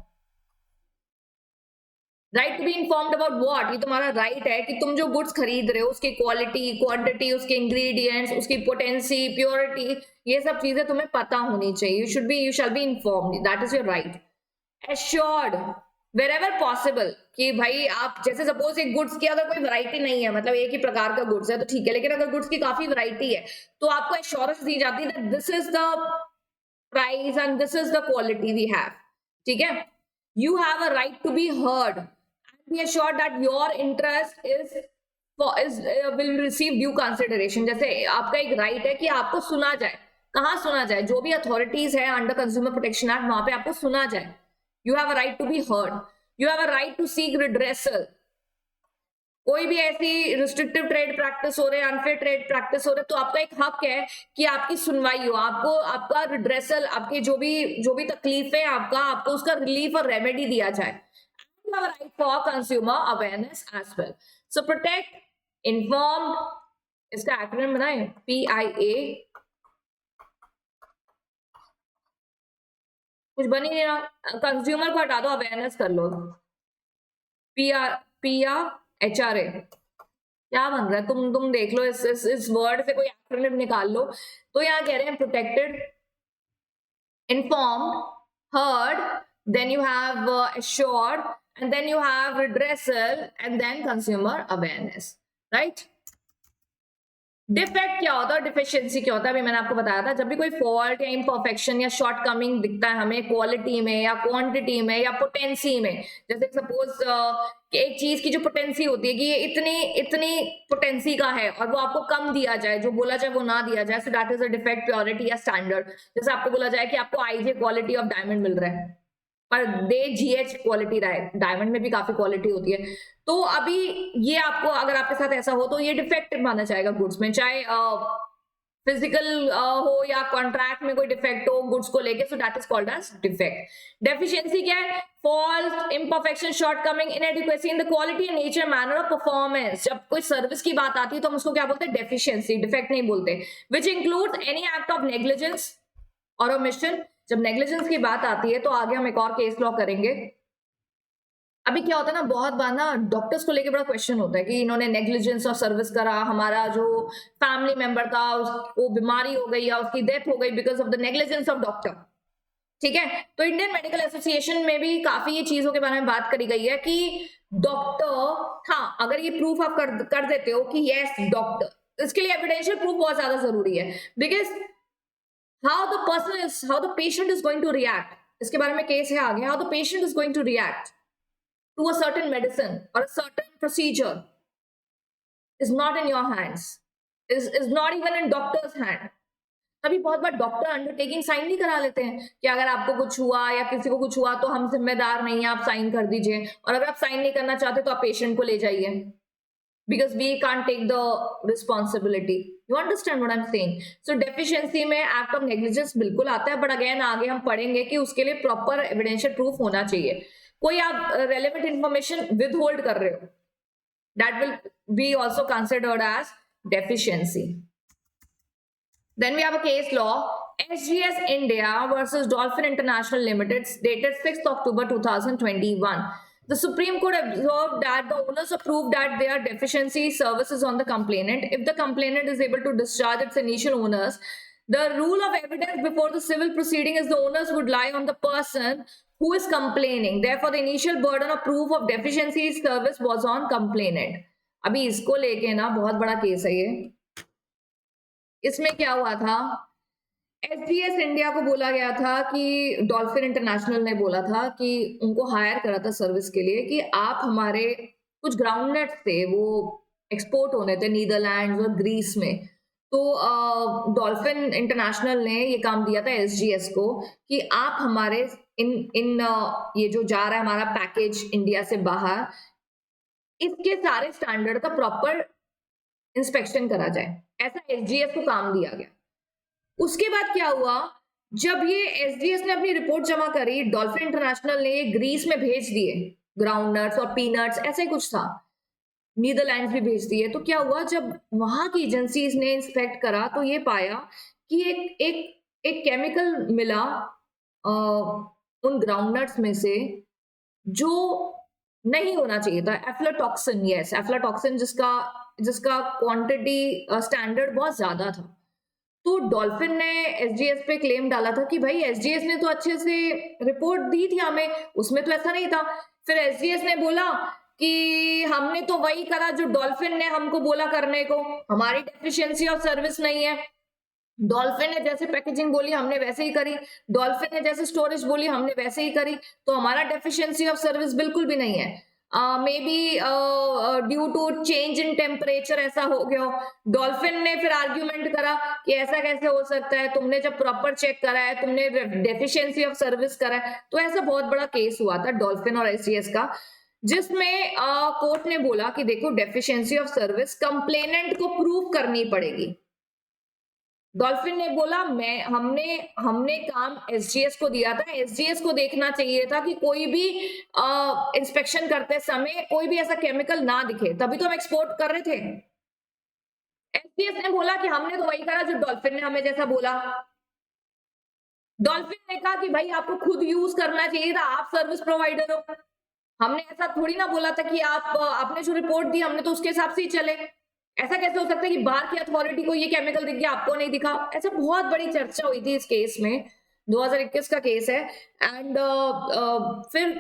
Right to be informed about what, ये तुम्हारा राइट है कि तुम जो गुड्स खरीद रहे हो उसकी क्वालिटी, क्वांटिटी, उसके इंग्रेडिएंट्स, उसकी पोटेंसी, प्योरिटी, ये सब चीजें तुम्हें पता होनी चाहिए. You shall be informed, that is your right. Assured wherever possible, कि भाई आप जैसे सपोज एक गुड्स की अगर कोई वैरायटी नहीं है, मतलब एक ही प्रकार का गुड्स है तो ठीक है, लेकिन अगर गुड्स की काफी वैरायटी है तो आपको एश्योरेंस दी जाती है that this is the price and this is the quality we have. ठीक है. You have a right to be heard and be assured that your interest will receive due consideration. जैसे आपका एक राइट है कि आपको सुना जाए. कहाँ सुना जाए? जो भी अथॉरिटीज है अंडर कंज्यूमर प्रोटेक्शन एक्ट, वहां पे आपको सुना जाए. You have a right to be heard. You have a right to seek redressal. कोई भी ऐसी रिस्ट्रिक्टिव ट्रेड प्रैक्टिस हो रहे, अनफेयर ट्रेड प्रैक्टिस हो रहे, तो आपका एक हक है कि आपकी सुनवाई हो, आपको आपका रिड्रेसल, आपके जो भी तकलीफ है आपको उसका रिलीफ और रेमेडी दिया जाए. You have a right for consumer awareness as well. So protect, informed, इसका एक्रोनिम बनाए PIA. कुछ बन ही नहीं रहा, कंज्यूमर को हटा दो, अवेयरनेस कर लो. HRA क्या बन रहा है? तुम देख लो, इस वर्ड से कोई एक्रोनिम निकाल लो. तो यहाँ कह रहे हैं protected, informed, heard, then you have assured, and then you have redressal, and then consumer awareness. Right. Defect क्या होता है, डिफिशियंसी क्या होता है, अभी मैंने आपको बताया था. जब भी कोई फॉल्ट या इम्परफेक्शन या शॉर्ट कमिंग दिखता है हमें क्वालिटी में या क्वांटिटी में या पोटेंसी में, जैसे सपोज एक चीज की जो पोटेंसी होती है कि ये इतनी पोटेंसी का है और वो आपको कम दिया जाए, जो बोला जाए वो ना दिया जाए, सो that is a defect, purity या स्टैंडर्ड. जैसे आपको बोला जाए कि आपको IJ क्वालिटी ऑफ डायमंड मिल रहा है पर दे GH क्वालिटी रहा है. डायमंड में भी काफी क्वालिटी होती है. तो अभी ये आपको, अगर आपके साथ ऐसा हो तो ये डिफेक्ट माना जाएगा गुड्स में, चाहे फिजिकल हो या कॉन्ट्रैक्ट में कोई डिफेक्ट हो गुड्स को लेके, so that is called as defect. Deficiency क्या है? Fault, imperfection, shortcoming, inadequacy in the quality and nature, manner of performance. जब कोई सर्विस की बात आती है तो हम उसको क्या बोलते हैं? डेफिशिएंसी, डिफेक्ट नहीं बोलते. Which includes any act of negligence और ओमिशन. जब नेग्लिजेंस की बात आती है तो आगे हम एक और केस लॉ करेंगे. अभी क्या होता है ना, बहुत बार ना डॉक्टर्स को लेके बड़ा क्वेश्चन होता है कि इन्होंने नेग्लिजेंस ऑफ सर्विस करा, हमारा जो फैमिली मेंबर था उसको बीमारी हो गई या उसकी डेथ हो गई because of the negligence of doctor. ठीक है. तो इंडियन मेडिकल एसोसिएशन में भी काफी ये चीजों के बारे में बात करी गई है कि डॉक्टर, हाँ, अगर ये प्रूफ आप कर देते हो कि यस डॉक्टर, इसके लिए एविडेंशियल प्रूफ बहुत ज्यादा जरूरी है. Because how the patient is going to react, इसके बारे में केस है आगे. how the patient is going to react to a certain medicine or a certain procedure is not in your hands, is not even in doctor's hand. तभी बहुत बार डॉक्टर अंडरटेकिंग साइन नहीं करा लेते हैं कि अगर आपको कुछ हुआ या किसी को कुछ हुआ तो हम जिम्मेदार नहीं है, आप साइन कर दीजिए, और अगर आप साइन नहीं करना चाहते तो आप पेशेंट को ले जाइए, because we can't take the responsibility. You understand what I'm saying? So deficiency में act of negligence बिल्कुल आता है, but again आगे हम पढ़ेंगे कि उसके लिए proper evidential proof होना चाहिए. कोई आप relevant information withhold कर रहे हो, that will be also considered as deficiency. Then we have a case law, SGS India versus Dolphin International Limited, dated 6th October 2021. The Supreme Court observed that the owners approved that there are deficiency services on the complainant. If the complainant is able to discharge its initial owners, the rule of evidence before the civil proceeding is the owners would lie on the person who is complaining. Therefore, the initial burden of proof of deficiency service was on complainant. अभी इसको लेके ना बहुत बड़ा केस है ये. इसमें क्या हुआ था, SGS इंडिया को बोला गया था कि डॉल्फिन इंटरनेशनल ने बोला था कि उनको हायर करा था सर्विस के लिए कि आप हमारे कुछ ग्राउंड नट्स थे वो एक्सपोर्ट होने थे नीदरलैंड्स और ग्रीस में. तो डॉल्फिन इंटरनेशनल ने ये काम दिया था SGS को कि आप हमारे इन ये जो जा रहा है हमारा पैकेज इंडिया से बाहर, इसके सारे स्टैंडर्ड का प्रॉपर इंस्पेक्शन करा जाए. ऐसा SGS को काम दिया गया. उसके बाद क्या हुआ, जब ये SGS ने अपनी रिपोर्ट जमा करी, डॉल्फिन इंटरनेशनल ने ग्रीस में भेज दिए ग्राउंड नट्स और पीनट्स, ऐसे कुछ था, नीदरलैंड्स भी भेज दिए. तो क्या हुआ, जब वहां की एजेंसीज ने इंस्पेक्ट करा तो ये पाया कि एक केमिकल मिला उन ग्राउंडनट्स में से जो नहीं होना चाहिए था, एफ्लाटॉक्सिन, यस एफ्लाटॉक्सिन, जिसका क्वांटिटी स्टैंडर्ड बहुत ज्यादा था। तो डॉल्फिन ने एसजीएस पे क्लेम डाला था कि भाई एसजीएस ने तो अच्छे से रिपोर्ट दी थी हमें, उसमें तो ऐसा नहीं था। फिर एसजीएस ने बोला कि हमने तो वही करा जो डॉल्फिन ने हमको बोला करने को, हमारी डेफिशिएंसी ऑफ सर्विस नहीं है। डॉल्फिन ने जैसे पैकेजिंग बोली हमने वैसे ही करी, डॉल्फिन ने जैसे स्टोरेज बोली हमने वैसे ही करी, तो हमारा डेफिशिएंसी ऑफ सर्विस बिल्कुल भी नहीं है। May be due to change in temperature ऐसा हो गया। डॉल्फिन ने फिर आर्ग्यूमेंट करा कि ऐसा कैसे हो सकता है, तुमने जब प्रॉपर चेक करा है, तुमने डेफिशिएंसी ऑफ सर्विस करा है। तो ऐसा बहुत बड़ा केस हुआ था डॉल्फिन और एसजीएस का, जिसमें कोर्ट ने बोला कि देखो डेफिशिएंसी ऑफ सर्विस कंप्लेनेंट को प्रूव करनी पड़ेगी। डॉल्फिन ने बोला हमने काम एसजीएस को दिया था, एसजीएस को देखना चाहिए था कि कोई भी इंस्पेक्शन करते समय कोई भी ऐसा केमिकल ना दिखे, तभी तो हम एक्सपोर्ट कर रहे थे। एसजीएस ने बोला कि हमने तो वही करा जो डॉल्फिन ने हमें जैसा बोला। डॉल्फिन ने कहा कि भाई आपको खुद यूज करना चाहिए था, आप सर्विस प्रोवाइडर हो, हमने ऐसा थोड़ी ना बोला था कि आपने जो रिपोर्ट दी हमने तो उसके हिसाब से ही चले। ऐसा कैसे हो सकता है कि बाहर की अथॉरिटी को ये केमिकल दिख गया आपको नहीं दिखा। ऐसा बहुत बड़ी चर्चा हुई थी इस केस में, 2021 का केस है। एंड फिर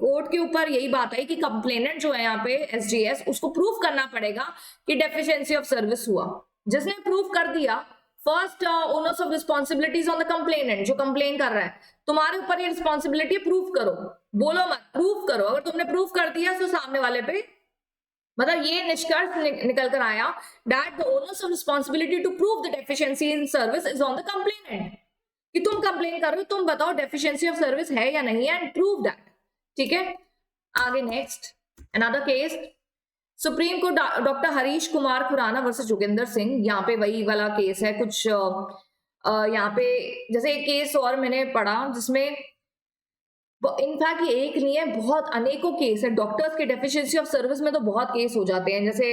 कोर्ट के ऊपर यही बात आई कि कंप्लेनेंट जो है यहाँ पे एसजीएस, उसको प्रूव करना पड़ेगा कि डेफिशिएंसी ऑफ सर्विस हुआ। जिसने प्रूव कर दिया, first owners of responsibilities on the complainant, जो कंप्लेन कर रहा है, तुम्हारे ऊपर ये रिस्पॉन्सिबिलिटी प्रूव करो, बोलो मत, प्रूव करो। अगर तुमने प्रूव कर दिया तो सामने वाले पे, मतलब ये निष्कर्ष निकल कर आया that the owners of responsibility to prove the deficiency in service is on the complainant, कि तुम कंप्लेन कर रहे हो, तुम बताओ डेफिशिएंसी ऑफ सर्विस है या नहीं है, एंड प्रूव दैट। ठीक है, आगे next another case, supreme court doctor Harish Kumar Khurana versus Joginder Singh. यहाँ पे वही वाला केस है कुछ, यहाँ पे जैसे एक केस और मैंने पढ़ा जिसमें इनफैक्ट ये एक नहीं है, बहुत अनेकों केस है। डॉक्टर्स के डेफिशिएंसी ऑफ सर्विस में तो बहुत केस हो जाते हैं। जैसे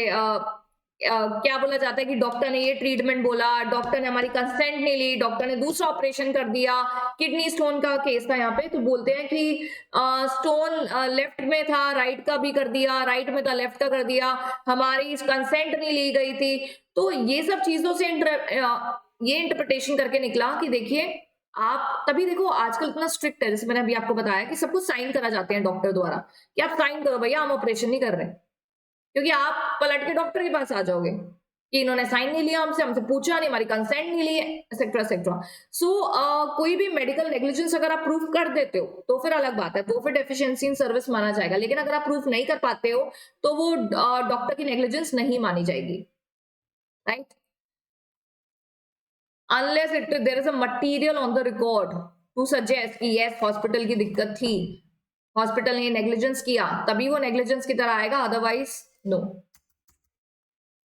क्या बोला जाता है कि डॉक्टर ने ये ट्रीटमेंट बोला, डॉक्टर ने हमारी कंसेंट नहीं ली, डॉक्टर ने दूसरा ऑपरेशन कर दिया। किडनी स्टोन का केस था यहाँ पे, तो बोलते हैं कि स्टोन लेफ्ट में था, राइट का भी कर दिया, राइट में था, लेफ्ट का कर दिया, हमारी कंसेंट नहीं ली गई थी। तो ये सब चीजों से ये इंटरप्रिटेशन करके निकला कि देखिए आप, तभी देखो आजकल इतना स्ट्रिक्ट है, जैसे मैंने अभी आपको बताया कि सब कुछ साइन करा जाते हैं डॉक्टर द्वारा कि आप साइन करो भैया, हम ऑपरेशन नहीं कर रहे, क्योंकि आप पलट के डॉक्टर के पास आ जाओगे कि इन्होंने साइन नहीं लिया, हमसे पूछा नहीं, हमारी कंसेंट नहीं ली, एक्सेट्रा एक्सेट्रा। सो कोई भी मेडिकल नेग्लिजेंस अगर आप प्रूफ कर देते हो तो फिर अलग बात है, तो फिर डेफिशिएंसी इन सर्विस माना जाएगा। लेकिन अगर आप प्रूफ नहीं कर पाते हो तो वो डॉक्टर की नेग्लिजेंस नहीं मानी जाएगी, right, unless there is a material on the record to suggest कि yes हॉस्पिटल की दिक्कत थी, हॉस्पिटल ने नेग्लिजेंस किया, तभी वो नेग्लिजेंस की तरह आएगा, otherwise no.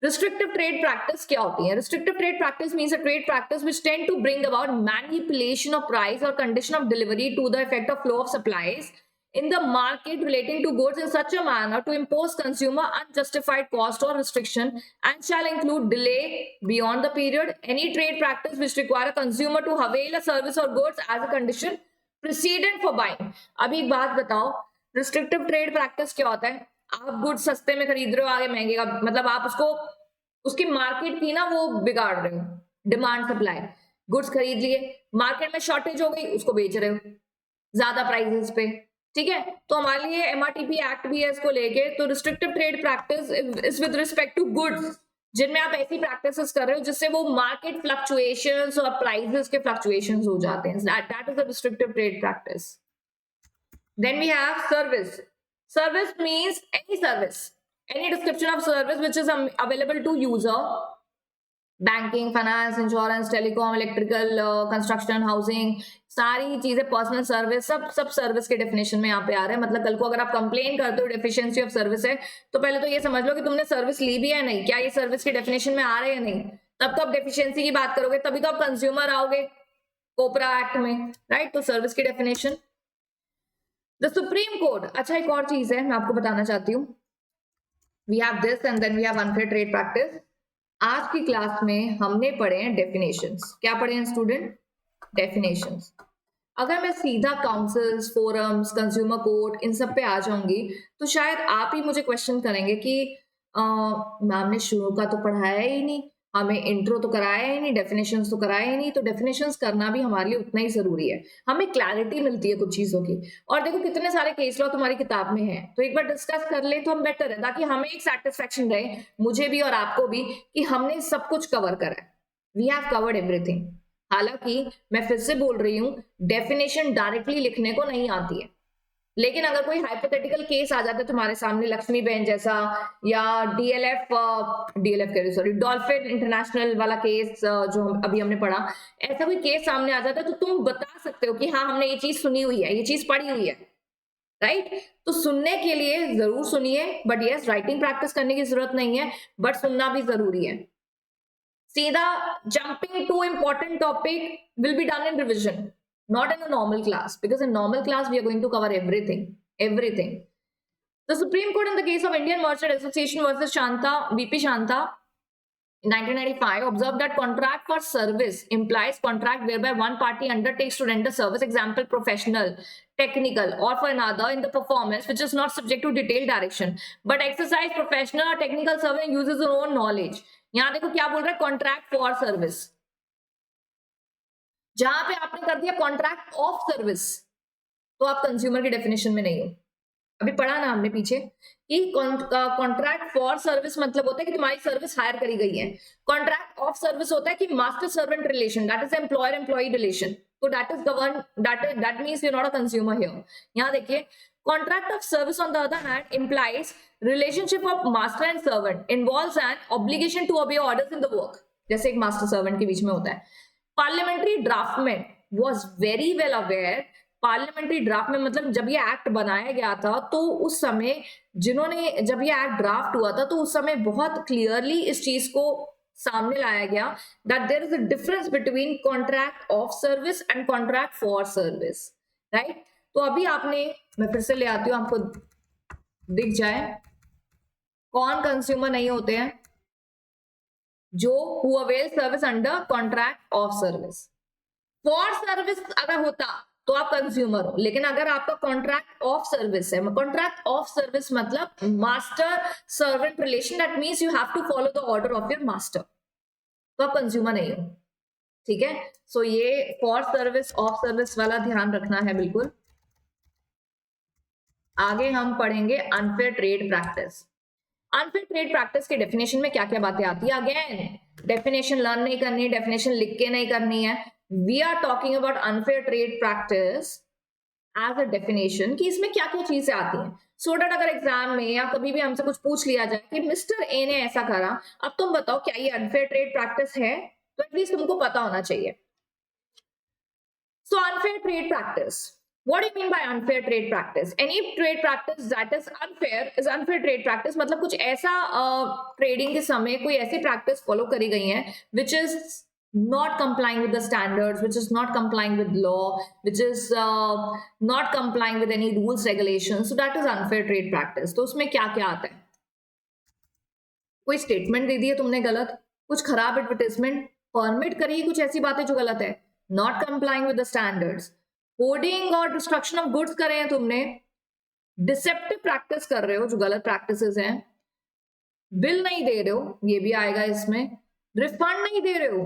Restrictive trade practice क्या होती है? Restrictive trade practice means a trade practice which tend to bring about manipulation of price or condition of delivery to the effect of flow of supplies in the market relating to goods in such a manner to impose consumer unjustified cost or restriction, and shall include delay beyond the period, any trade practice which require a consumer to avail a service or goods as a condition precedent for buying। अभी एक बात बताओ, रिस्ट्रिक्टिव ट्रेड प्रैक्टिस क्या होता है? आप गुड्स सस्ते में खरीद रहे हो, आगे महंगे का, मतलब आप उसको, उसकी मार्केट थी ना वो बिगाड़ रहे हो, डिमांड सप्लाई, गुड्स खरीद लिए, मार्केट में शॉर्टेज हो गई, उसको बेच रहे हो ज्यादा प्राइसेस पे। ठीक है, तो हमारे लिए एमआरटीपी एक्ट भी है इसको लेके। तो restrictive trade practice is with respect to goods जिनमें आप ऐसी प्रैक्टिसेस कर रहे हो जिससे वो मार्केट फ्लक्चुएशंस और प्राइसेस के फ्लक्चुएशंस हो जाते हैं, that is a restrictive trade practice. Then we have service. Service means any service, any description of service which is available to user, banking, finance, insurance, telecom, electrical, construction, housing, सारी चीजें, पर्सनल सर्विस, सब सर्विस के डेफिनेशन में यहाँ पे आ रहे हैं। मतलब कल को अगर आप कंप्लेन करते हो डेफिशिएंसी ऑफ सर्विस है, तो पहले तो ये समझ लो कि तुमने सर्विस ली भी है नहीं, क्या ये सर्विस की डेफिनेशन में आ रहे हैं नहीं, तब तो आप डेफिशिएंसी की बात करोगे, तभी तो आप कंज्यूमर आओगे कोपरा एक्ट में, राइट। तो सर्विस की डेफिनेशन। द सुप्रीम कोर्ट, अच्छा एक और चीज है मैं आपको बताना चाहती हूँ, we have this and then we have unfair trade practice. आज की क्लास में हमने पढ़े हैं डेफिनेशंस। क्या पढ़े हैं स्टूडेंट? डेफिनेशंस। अगर मैं सीधा काउंसिल्स, फोरम्स, कंज्यूमर कोर्ट इन सब पे आ जाऊंगी तो शायद आप ही मुझे क्वेश्चन करेंगे कि मैम ने शुरू का तो पढ़ाया ही नहीं, हमें इंट्रो तो कराया ही नहीं, डेफिनेशंस तो कराया ही नहीं। तो डेफिनेशंस करना भी हमारे लिए उतना ही जरूरी है, हमें क्लैरिटी मिलती है कुछ चीजों की। और देखो कितने सारे केस लॉ तुम्हारी किताब में है, तो एक बार डिस्कस कर ले तो हम बेटर है, ताकि हमें एक सेटिस्फेक्शन रहे, मुझे भी और आपको भी, कि हमने सब कुछ कवर करा है, वी हैव कवर्ड एवरीथिंग। हालांकि मैं फिर से बोल रही हूँ, डेफिनेशन डायरेक्टली लिखने को नहीं आती है, लेकिन अगर कोई हाइपोथेटिकल केस आ जाता है तुम्हारे सामने, लक्ष्मी बहन जैसा, या डीएलएफ डीएलएफ कह रही, सॉरी, डॉल्फिन इंटरनेशनल वाला केस जो अभी हमने पढ़ा, ऐसा कोई केस सामने आ जाता है तो तुम बता सकते हो कि हाँ हमने ये चीज सुनी हुई है, ये चीज पढ़ी हुई है, राइट? तो सुनने के लिए जरूर सुनिए, बट यस राइटिंग प्रैक्टिस करने की जरूरत नहीं है, बट सुनना भी जरूरी है। सीधा jumping to important topic will be done in revision, not in a normal class, because in normal class we are going to cover everything. The Supreme Court in the case of Indian Merchant Association versus Shanta, VP Shanta, in 1995 observed that contract for service implies contract whereby one party undertakes to render service, example professional, technical, or for another in the performance which is not subject to detailed direction but exercise professional or technical service and uses their own knowledge. यहां देखो क्या बोल रहा है, कॉन्ट्रैक्ट फॉर सर्विस। जहां पे आपने कर दिया कॉन्ट्रैक्ट ऑफ सर्विस तो आप कंज्यूमर की डेफिनेशन में नहीं हो। अभी पढ़ा ना हमने पीछे कि कॉन्ट्रैक्ट फॉर सर्विस मतलब होता है कि तुम्हारी सर्विस हायर करी गई है। कॉन्ट्रैक्ट ऑफ सर्विस होता है कि master servant relation, that is employer employee relation, तो that is govern, that means you are not a consumer here. यहां देखिए, contract of service on the other hand implies relationship of master and servant, involves an obligation to obey orders in the work, जैसे एक मास्टर सर्वेंट के बीच में होता है। Parliamentary draftsmen was very well aware, parliamentary draft में मतलब जब ये एक्ट बनाया गया था तो उस समय जिन्होंने, जब ये एक्ट ड्राफ्ट हुआ था तो उस समय बहुत क्लियरली इस चीज को सामने लाया गया that there is a difference between contract of service and contract for service, right? तो अभी आपने, मैं फिर से ले आती हूँ आपको दिख जाए कौन कंज्यूमर नहीं होते हैं, जो who avail service under contract of service. For service अगर होता तो आप कंज्यूमर हो, लेकिन अगर आपका कॉन्ट्रैक्ट ऑफ सर्विस है, कॉन्ट्रैक्ट ऑफ सर्विस मतलब master servant relation, that means you have to follow the order of your master, तो आप कंज्यूमर नहीं हो, ठीक है? सो ये फॉर सर्विस ऑफ सर्विस वाला ध्यान रखना है बिल्कुल। आगे हम पढ़ेंगे unfair trade practice. Unfair trade practice के डेफिनेशन में क्या क्या बातें आती है? अगेन डेफिनेशन लर्न नहीं करनी, डेफिनेशन लिख के नहीं करनी है। We are talking about unfair trade practice as a definition, कि इसमें क्या क्या चीजें आती हैं, सो दैट अगर एग्जाम में या कभी भी हमसे कुछ पूछ लिया जाए कि मिस्टर ए ने ऐसा करा, अब तुम बताओ क्या ये अनफेयर ट्रेड प्रैक्टिस है, तो एटलीस्ट तुमको पता होना चाहिए। So unfair trade practice, what do you mean by unfair trade practice? Any trade practice that is unfair trade practice, मतलब कुछ ऐसा ट्रेडिंग के समय कोई ऐसी प्रैक्टिस फॉलो करी गई है which is not complying with the standards, which is not complying with law, which is not complying with any rules regulations, so that is unfair trade practice। तो उसमें क्या क्या आता है? कोई स्टेटमेंट दे दी है तुमने गलत, कुछ खराब एडवर्टाइजमेंट, परमिट करी कुछ ऐसी बातें जो गलत है, not complying with the standards, hoarding और डिस्ट्रक्शन ऑफ गुड्स करे हैं तुमने, डिसेप्टिव प्रैक्टिस कर रहे हो जो गलत प्रैक्टिसेस हैं, बिल नहीं दे रहे हो, ये भी आएगा इसमें, रिफंड नहीं दे रहे हो,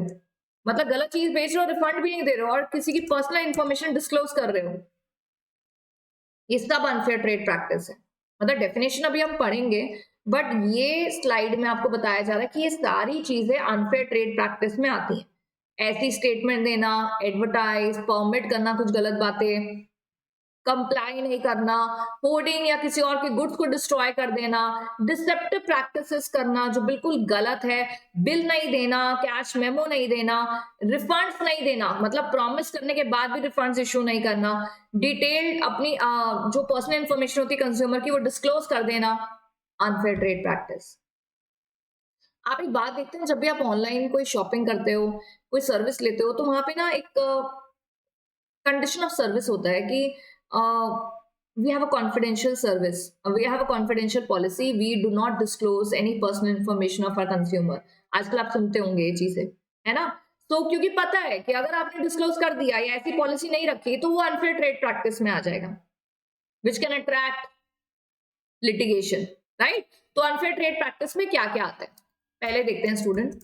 मतलब गलत चीज बेच रहे हो, रिफंड भी नहीं दे रहे हो, और किसी की पर्सनल इंफॉर्मेशन डिस्क्लोज कर रहे हो, ये सब अनफेयर ट्रेड प्रैक्टिस है। मतलब डेफिनेशन अभी हम पढ़ेंगे, बट ये स्लाइड में आपको बताया जा रहा है कि ये सारी चीजें अनफेयर ट्रेड प्रैक्टिस में आती हैं। ऐसी स्टेटमेंट देना, एडवर्टाइज, परमिट करना कुछ गलत बातें, कंप्लाई नहीं करना, होर्डिंग या किसी और के गुड्स को डिस्ट्रॉय कर देना, डिसेप्टिव प्रैक्टिसेस करना जो बिल्कुल गलत है, बिल नहीं देना, कैश मेमो नहीं देना, रिफंड्स नहीं देना, मतलब प्रॉमिस करने के बाद भी रिफंड्स इशू नहीं करना, डिटेल्ड अपनी जो पर्सनल इंफॉर्मेशन होती है कंज्यूमर की वो डिस्क्लोज कर देना, अनफेयर ट्रेड प्रैक्टिस। आप एक बात देखते हैं, जब भी आप ऑनलाइन कोई शॉपिंग करते हो, कोई सर्विस लेते हो, तो वहां पे ना एक कंडीशन ऑफ सर्विस होता है कि we have a confidential service, we have a confidential policy, we do not disclose any personal information of our consumer। आजकल आप सुनते होंगे ये चीजें, है ना? तो क्योंकि पता है कि अगर आपने डिस्क्लोज कर दिया या ऐसी पॉलिसी नहीं रखी तो वो अनफेयर ट्रेड प्रैक्टिस में आ जाएगा, which can attract litigation, right. तो अनफेयर ट्रेड प्रैक्टिस में क्या क्या आता है, पहले देखते हैं student.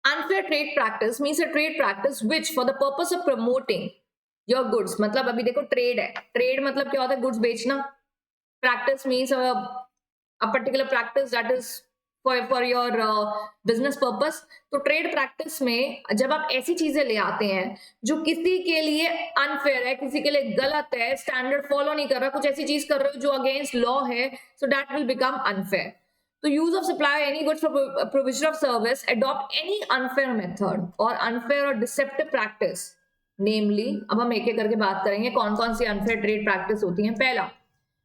Unfair trade practice means a trade practice which for the purpose of promoting your goods, मतलब अभी देखो ट्रेड है, ट्रेड मतलब क्या होता है, गुड्स बेचना। Practice means a particular practice that is for your business purpose। तो ट्रेड प्रैक्टिस में जब आप ऐसी चीजें ले आते हैं जो किसी के लिए अनफेयर है, किसी के लिए गलत है, स्टैंडर्ड फॉलो नहीं कर रहा, कुछ ऐसी चीज कर रहे हो जो अगेंस्ट लॉ है, so that will become unfair. तो use of supply any goods for provision of service, adopt any unfair method or unfair or deceptive practice, namely. अब हम एक एक करके बात करेंगे कौन कौन सी अनफेयर ट्रेड प्रैक्टिस होती है। पहला,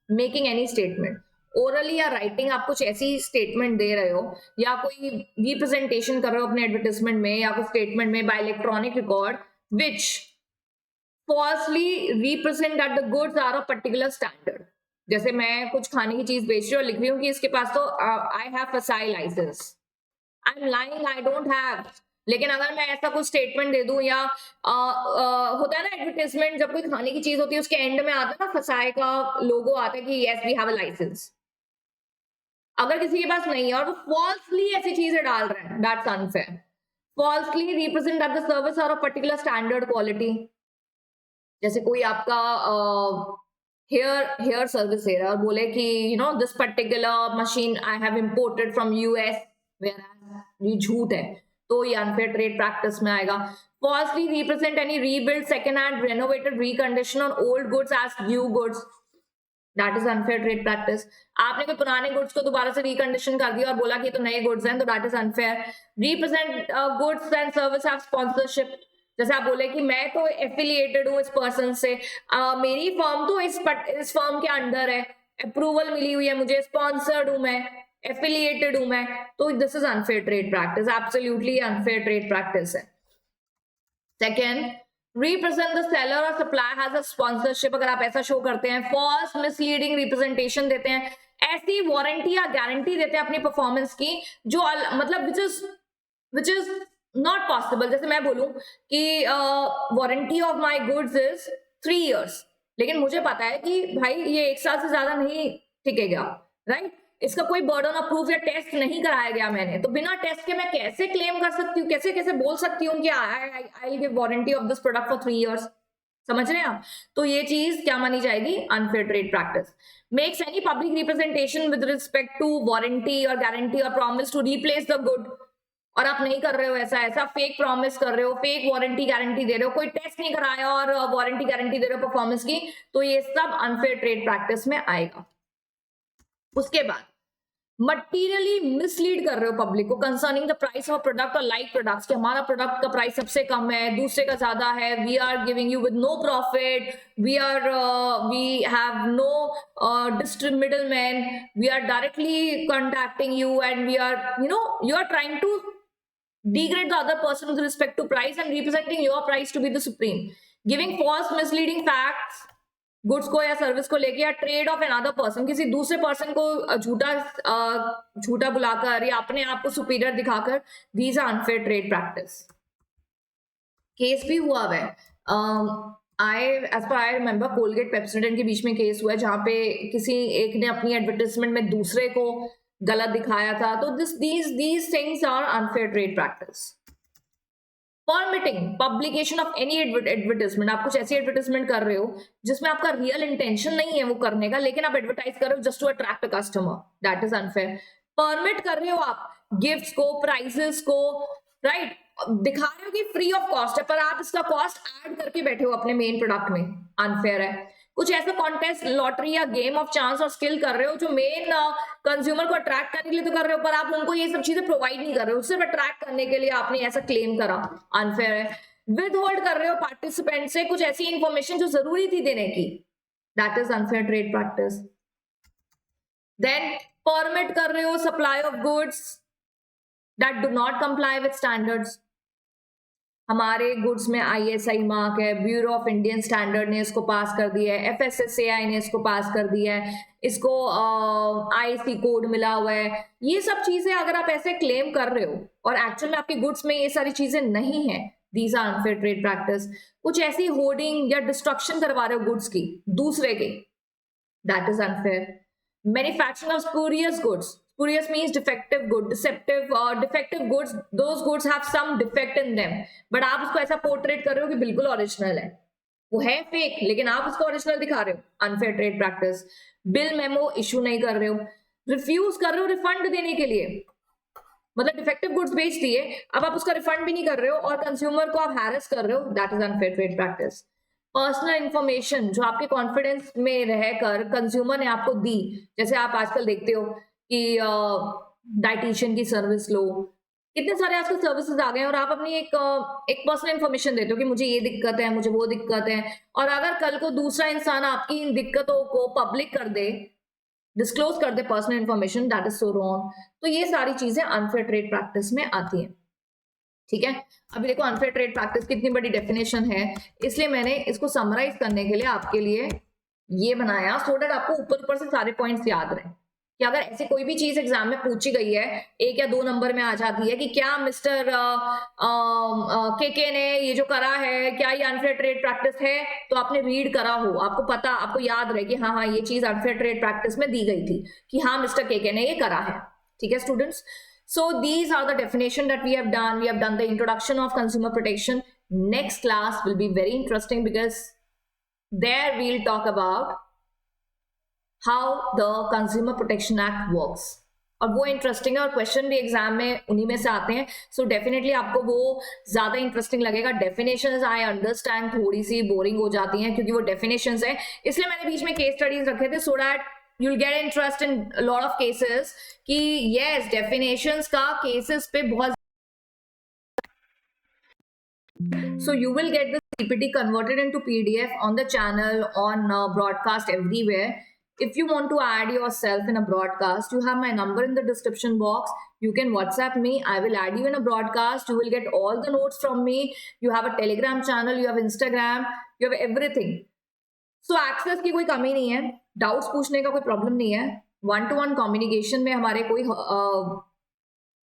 मेकिंग एनी स्टेटमेंट, ओरली या राइटिंग आप कुछ ऐसी स्टेटमेंट दे रहे हो या कोई रिप्रेजेंटेशन कर रहे हो अपने एडवर्टाइजमेंट में या कुछ स्टेटमेंट में by electronic record which falsely represent that the goods are a particular standard. जैसे मैं कुछ खाने की चीज बेच रही हूँ और लिख रही हूँ कि इसके पास तो I have FSSAI license, I am lying, I don't have. लेकिन अगर मैं ऐसा कुछ स्टेटमेंट दे दूं या होता है ना एडवर्टाइजमेंट, जब कोई खाने की चीज होती है उसके एंड में आता है ना फसाए का लोगो आता है कि yes we have a license. अगर किसी के पास नहीं है और वो फॉल्सली ऐसी चीजें डाल रहे हैं, that's unfair. Falsely represent that the service और अ पर्टिकुलर स्टैंडर्ड क्वालिटी। जैसे कोई आपका हेयर सर्विस दे रहा है और बोले कि you know this particular machine I have imported from US, ये झूठ है, तो ये अनफेयर ट्रेड प्रैक्टिस में आएगा। Falsely represent any rebuild, second hand, renovated, recondition on old goods as new goods, that is unfair trade practice. आपने कोई पुराने गुड्स को दोबारा से रिकंडीशन कर दिया और बोला कि तो नए गुड्स हैं, तो that is unfair. Represent goods and service have sponsorship, जैसे आप बोले कि मैं तो एफिलिएटेड हूँ इस पर्सन से, मेरी फर्म तो इस फर्म के अंडर है, अप्रूवल मिली हुई है मुझे, स्पॉन्सर्ड हूं मैं, एफिलिएटेड हूं मैं, तो this is unfair trade practice, absolutely unfair trade practice है। सेकेंड, रिप्रेजेंट द सेलर और सप्लाई हैज अ स्पॉन्सरशिप, अगर आप ऐसा शो करते हैं, फॉल्स मिसलीडिंग रिप्रेजेंटेशन देते हैं, ऐसी वारंटी या गारंटी देते हैं अपनी परफॉर्मेंस की जो मतलब विच इज नॉट पॉसिबल। जैसे मैं बोलूं कि warranty of my goods is 3 years, लेकिन मुझे पता है कि भाई ये 1 साल से ज्यादा नहीं टिकेगा, राइट। इसका कोई बर्डन ऑफ प्रूफ या टेस्ट नहीं कराया गया मैंने, तो बिना टेस्ट के मैं कैसे क्लेम कर सकती हूँ, कैसे कैसे बोल सकती हूँ कि I will give warranty of this product for 3 years। समझ रहे हैं आप? तो ये चीज क्या मानी जाएगी, unfair trade practice. Makes any public representation with respect to warranty और गारंटी और promise to replace the good, और आप नहीं कर रहे हो, ऐसा ऐसा फेक प्रॉमिस कर रहे हो, फेक वारंटी गारंटी दे रहे हो, कोई टेस्ट नहीं कराया और वारंटी गारंटी दे रहे हो परफॉर्मेंस की, तो ये सब अनफेयर ट्रेड प्रैक्टिस में आएगा। उसके बाद मटीरियली मिसलीड कर रहे हो पब्लिक को concerning the price of product और लाइक प्रोडक्ट्स, कि हमारा प्रोडक्ट का प्राइस सबसे कम है, दूसरे का ज्यादा है, we are giving you with no profit, we have no middle man, we are directly contacting you and we are you are trying to degrade the other person with respect to price and representing your price to be the supreme, giving false misleading facts goods को या सर्विस को लेके, या ट्रेड ऑफ अनदर पर्सन, किसी दूसरे पर्सन को झूठा बुलाकर या अपने आप को सुपीरियर दिखाकर, these are unfair trade practice. Case भी हुआ है, as per I remember Colgate Pepsodent के बीच में केस हुआ है जहां पे किसी एक ने अपनी एडवर्टाइजमेंट में दूसरे को गलत दिखाया था, तो these things are unfair trade practice। Permitting publication of any advertisement, आप कुछ ऐसी एडवर्टाइजमेंट कर रहे हो जिसमें आपका रियल इंटेंशन नहीं है वो करने का, लेकिन आप एडवर्टाइज कर रहे हो just to attract a customer, that is unfair. Permit कर रहे हो आप गिफ्ट्स को, प्राइजेस को, राइट, दिखा रहे हो कि फ्री ऑफ कॉस्ट है पर आप इसका कॉस्ट ऐड करके बैठे हो अपने मेन प्रोडक्ट में, अनफेयर है। कुछ ऐसा कॉन्टेस्ट, लॉटरी या गेम ऑफ चांस और स्किल कर रहे हो जो मेन कंज्यूमर को अट्रैक्ट करने के लिए तो कर रहे हो, पर आप उनको ये सब चीजें प्रोवाइड नहीं कर रहे हो, सिर्फ अट्रैक्ट करने के लिए आपने ऐसा क्लेम करा, अनफेयर है। विद होल्ड कर रहे हो पार्टिसिपेंट से कुछ ऐसी इंफॉर्मेशन जो जरूरी थी देने की, that is unfair trade practice. Then permit कर रहे हो supply of goods that do not comply with standards, हमारे गुड्स में ISI मार्क है, ब्यूरो ऑफ इंडियन स्टैंडर्ड ने इसको पास कर दिया है, FSSAI ने इसको पास कर दिया है, इसको IC कोड मिला हुआ है। ये सब चीजें अगर आप ऐसे क्लेम कर रहे हो और एक्चुअल में आपके गुड्स में ये सारी चीजें नहीं है, these are unfair trade practice. कुछ ऐसी होर्डिंग या डिस्ट्रक्शन करवा रहे हो गुड्स की दूसरे के, that is unfair. Manufacturing of spurious goods, spurious means defective good, defective goods, those goods have some defect in them, but आप उसको ऐसा पोर्ट्रेट कर रहे हो कि बिल्कुल ओरिजिनल है, वो है फेक लेकिन आप उसको ओरिजिनल दिखा रहे हो, unfair trade practice. Bill memo issue नहीं कर रहे हो, रिफ्यूज कर रहे हो रिफंड देने के लिए, मतलब डिफेक्टिव गुड्स बेच दिए, अब आप उसका रिफंड भी नहीं कर रहे हो और कंज्यूमर को आप हैरेस कर रहे हो, that is unfair trade practice. Personal information जो आपके कॉन्फिडेंस में रहकर कंज्यूमर ने आपको दी, जैसे आप आजकल देखते हो कि डाइटिशियन की सर्विस लो, कितने सारे आजकल सर्विसेज आ गए हैं और आप अपनी एक पर्सनल इंफॉर्मेशन देते हो कि मुझे ये दिक्कत है, मुझे वो दिक्कत है, और अगर कल को दूसरा इंसान आपकी इन दिक्कतों को पब्लिक कर दे, डिस्क्लोज कर दे personal information, that is so wrong. तो ये सारी चीजें अनफेयर ट्रेड प्रैक्टिस में आती हैं, ठीक है। अभी देखो अनफेयर ट्रेड प्रैक्टिस कितनी बड़ी डेफिनेशन है, इसलिए मैंने इसको समराइज करने के लिए आपके लिए ये बनाया, सो दैट आपको ऊपर ऊपर से सारे पॉइंट्स याद रहे, कि अगर ऐसे कोई भी चीज एग्जाम में पूछी गई है, 1 या 2 नंबर में आ जाती है कि क्या मिस्टर के ने ये जो करा है, क्या ये अनफेयर ट्रेड प्रैक्टिस है, तो आपने रीड करा हो, आपको पता, आपको याद रहे कि हाँ हाँ ये चीज अनफेयर ट्रेड प्रैक्टिस में दी गई थी, कि हाँ मिस्टर के ने ये करा है, ठीक है students. So these are the definition that we have done. We have done the introduction of consumer protection. Next class will be very interesting because there we'll talk about how the Consumer Protection Act works. और वो इंटरेस्टिंग है और क्वेश्चन भी एग्जाम में उन्हीं में से आते हैं, सो डेफिनेटली आपको वो ज्यादा इंटरेस्टिंग लगेगा। डेफिनेशंस आई अंडरस्टैंड थोड़ी सी बोरिंग हो जाती हैं क्योंकि वो डेफिनेशंस है, इसलिए मैंने बीच में केस स्टडीज रखे थे, so that you'll get interest in a lot of cases कि yes definitions का cases पे बहुत, so you will get the CPT converted into PDF on the channel, on broadcast everywhere. If you want to add yourself in a broadcast, you have my number in the description box, you can WhatsApp me, I will add you in a broadcast, you will get all the notes from me, you have a Telegram channel, you have Instagram, you have everything. So access की कोई कमी नहीं है, डाउट्स पूछने का कोई प्रॉब्लम नहीं है, 1-to-1 कम्युनिकेशन में हमारे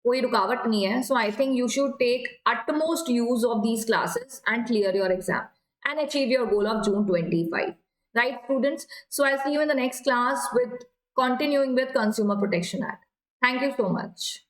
कोई रुकावट नहीं है। So I think you should take utmost use of these classes and clear your exam and achieve your goal of June 25, right students? So I'll see you in the next class with continuing with Consumer Protection Act. Thank you so much.